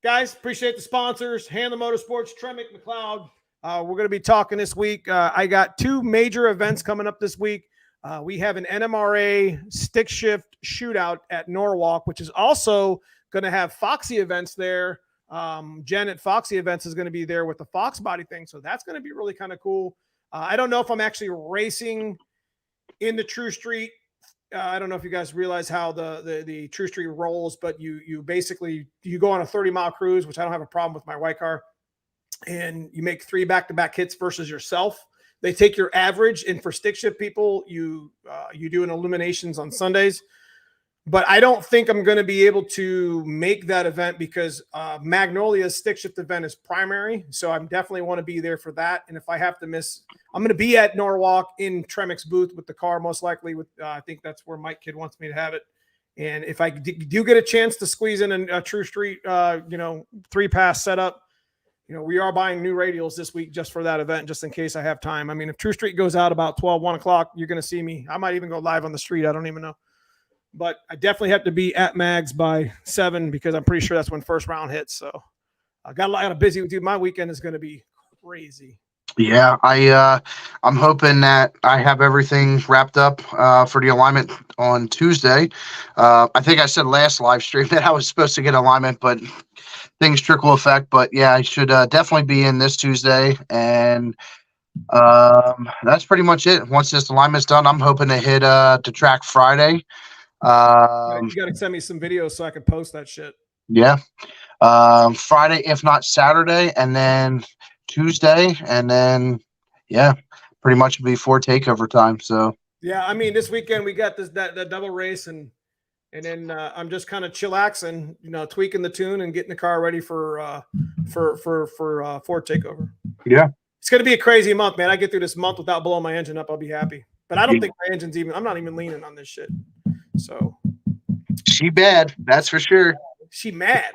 guys, appreciate the sponsors: Hanlon Motorsports, Tremec, McLeod. We're going to be talking this week. I got 2 major events coming up this week. We have an NMRA stick shift shootout at Norwalk, which is also going to have Foxy events there. Janet Foxy Events is going to be there with the Fox body thing. So that's going to be really kind of cool. I don't know if I'm actually racing in the True Street. I don't know if you guys realize how the True Street rolls, but you basically go on a 30-mile cruise, which I don't have a problem with my white car, and you make 3 back-to-back hits versus yourself. They take your average, and for stick shift people, you do an eliminations on Sundays. But I don't think I'm going to be able to make that event because Magnolia's stick shift event is primary. So I definitely want to be there for that. And if I have to miss, I'm going to be at Norwalk in Tremec's booth with the car, most likely. I think that's where Mike Kidd wants me to have it. And if I do get a chance to squeeze in a True Street, 3-pass setup, we are buying new radials this week just for that event, just in case I have time. I mean, if True Street goes out about 1 o'clock, you're going to see me. I might even go live on the street. I don't even know. But I definitely have to be at Mags by 7 because I'm pretty sure that's when first round hits. So I got a lot of busy with you. My weekend is going to be crazy. Yeah, I'm hoping that I have everything wrapped up for the alignment on Tuesday. I think I said last live stream that I was supposed to get alignment, but things trickle effect. But yeah, I should definitely be in this Tuesday, and that's pretty much it. Once this alignment's done, I'm hoping to hit the track Friday. You got to send me some videos so I can post that shit. Yeah, Friday, if not Saturday, and then Tuesday, and then yeah, pretty much before takeover time. So yeah, I mean, this weekend we got that double race, and then I'm just kind of chillaxing, tweaking the tune and getting the car ready for Ford Takeover. Yeah, it's gonna be a crazy month, man. I get through this month without blowing my engine up, I'll be happy. But I don't think my engine's I'm not even leaning on this shit. So she bad, that's for sure. She mad?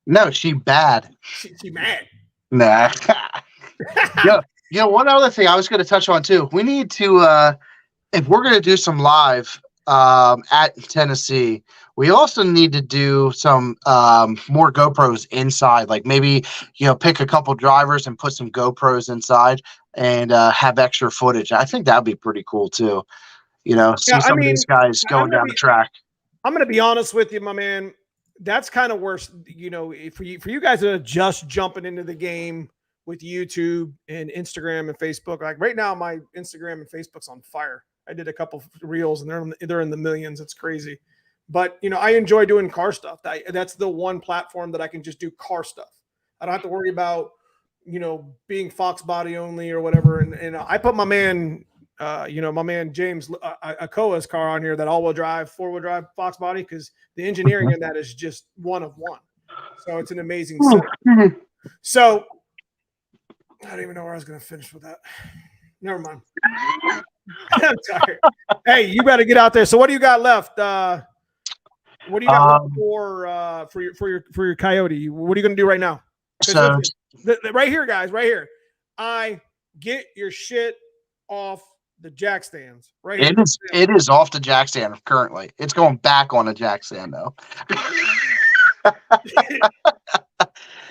No, she bad. She mad. Nah. One other thing I was going to touch on too. We need to, if we're going to do some live at Tennessee, we also need to do some more GoPros inside. Like maybe pick a couple drivers and put some GoPros inside and have extra footage. I think that'd be pretty cool too. See some of these guys going down the track. I'm going to be honest with you, my man. That's kind of worse, for you guys that are just jumping into the game with YouTube and Instagram and Facebook. Like right now, my Instagram and Facebook's on fire. I did a couple of reels and they're in the millions. It's crazy. But, I enjoy doing car stuff. That's the one platform that I can just do car stuff. I don't have to worry about, being Fox body only or whatever. And I put my man, my man James Akoa's car on here, that all-wheel drive, four-wheel drive Fox body, because the engineering in that is just one of one. So it's an amazing setup. So I don't even know where I was going to finish with that. Never mind. I'm tired. Hey, you better get out there. So what do you got left? What do you got for your Coyote? What are you going to do right now? So right here, guys, right here. I get your shit off the jack stands. Right here. It is off the jack stand currently. It's going back on a jack stand though.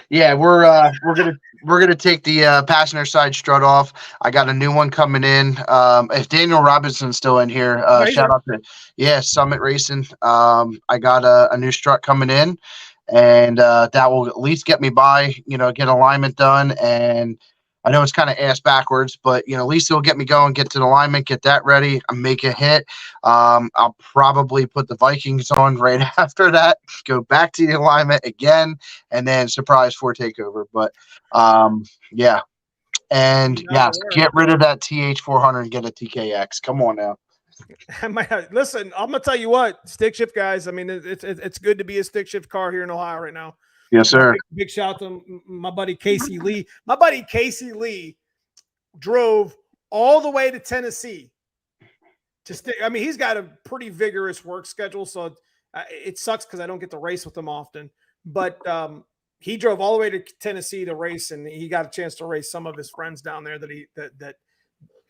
Yeah, we're gonna take the passenger side strut off. I got a new one coming in. If Daniel Robinson's still in here, shout out to Summit Racing. I got a new strut coming in, and that will at least get me by. Get alignment done, and I know it's kind of ass backwards, but at least it'll get me going, get to the alignment, get that ready, make a hit. I'll probably put the Vikings on right after that, go back to the alignment again, and then surprise for takeover. But yeah. And yes, get rid of that TH400 and get a TKX. Come on now. Listen, I'm gonna tell you what, stick shift guys. I mean, it's good to be a stick shift car here in Ohio right now. Yes, sir. Big shout out to my buddy Casey Lee. My buddy Casey Lee drove all the way to Tennessee to stick. I mean, he's got a pretty vigorous work schedule, so it sucks because I don't get to race with him often. But he drove all the way to Tennessee to race, and he got a chance to race some of his friends down there.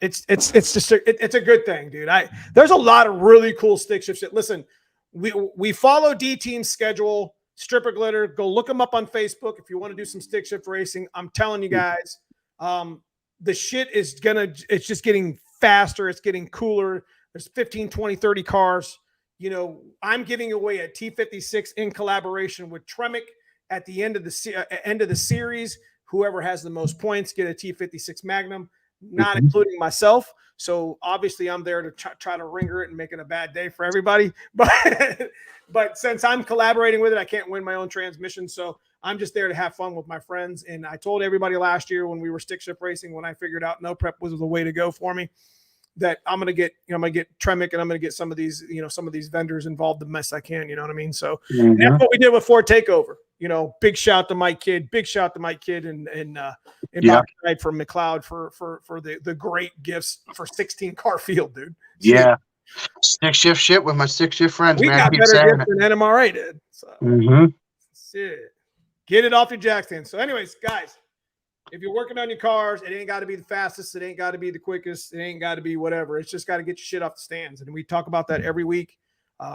It's just it's a good thing, dude. There's a lot of really cool stick shift shit. Listen, we follow D Team's schedule. Stripper Glitter, go look them up on Facebook if you want to do some stick shift racing. I'm telling you guys, the shit is it's just getting faster. It's getting cooler. There's 15, 20, 30 cars. I'm giving away a T56 in collaboration with Tremec at the end of the series. Whoever has the most points get a T56 Magnum, not including myself. So obviously I'm there to try to ringer it and make it a bad day for everybody. But since I'm collaborating with it, I can't win my own transmission. So I'm just there to have fun with my friends. And I told everybody last year when we were stick shift racing, when I figured out no prep was the way to go for me, that I'm going to get Tremec, and I'm going to get some of these vendors involved the best I can. You know what I mean? So that's what we did with Ford Takeover. Big shout to Mike Kidd, and Bob Knight from McLeod for the great gifts for 16 car field, dude. Yeah. Stick shift shit with my stick shift friends. We got better gifts than NMRA did. So shit. Get it off your jack stand. So anyways, guys, if you're working on your cars, it ain't got to be the fastest. It ain't got to be the quickest. It ain't got to be whatever. It's just got to get your shit off the stands. And we talk about that every week.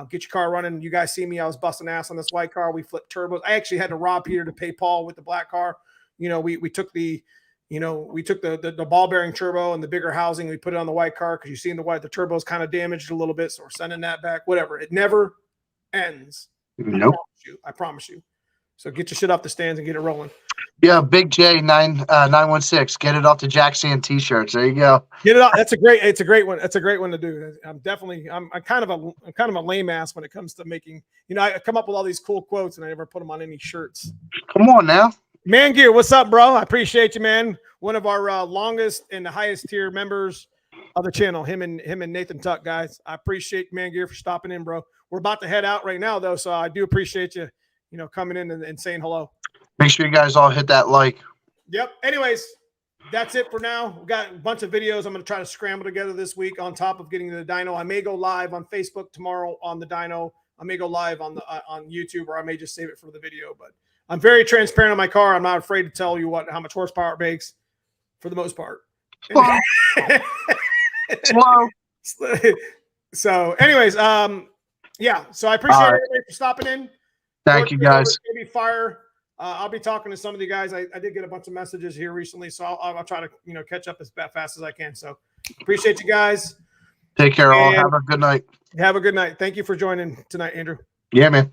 Get your car running. You guys see me. I was busting ass on this white car. We flipped turbos. I actually had to rob Peter to pay Paul with the black car. We took the we took the ball bearing turbo and the bigger housing, we put it on the white car because you see in the white, the turbo's kind of damaged a little bit. So we're sending that back, whatever. It never ends. Nope. I promise you. So get your shit off the stands and get it rolling. Yeah, Big J 916. Get it off the Jack Sand t-shirts. There you go. Get it off. It's a great one. That's a great one to do. I'm kind of a lame ass when it comes to making, I come up with all these cool quotes and I never put them on any shirts. Come on now. Man Gear, what's up, bro? I appreciate you, man. One of our longest and the highest tier members of the channel, him and Nathan Tuck, guys. I appreciate Man Gear for stopping in, bro. We're about to head out right now, though, so I do appreciate you, coming in and saying hello. Make sure you guys all hit that like. Yep. Anyways, that's it for now. We've got a bunch of videos I'm going to try to scramble together this week on top of getting the dyno. I may go live on Facebook tomorrow on the dyno. I may go live on YouTube, or I may just save it for the video. But I'm very transparent on my car. I'm not afraid to tell you how much horsepower it makes, for the most part. Slow. So, anyways, yeah. So I appreciate everybody for stopping in. Thank you, guys. Maybe fire. I'll be talking to some of the guys. I did get a bunch of messages here recently, so I'll try to catch up as fast as I can. So appreciate you guys. Take care, all. Have a good night. Have a good night. Thank you for joining tonight, Andrew. Yeah, man.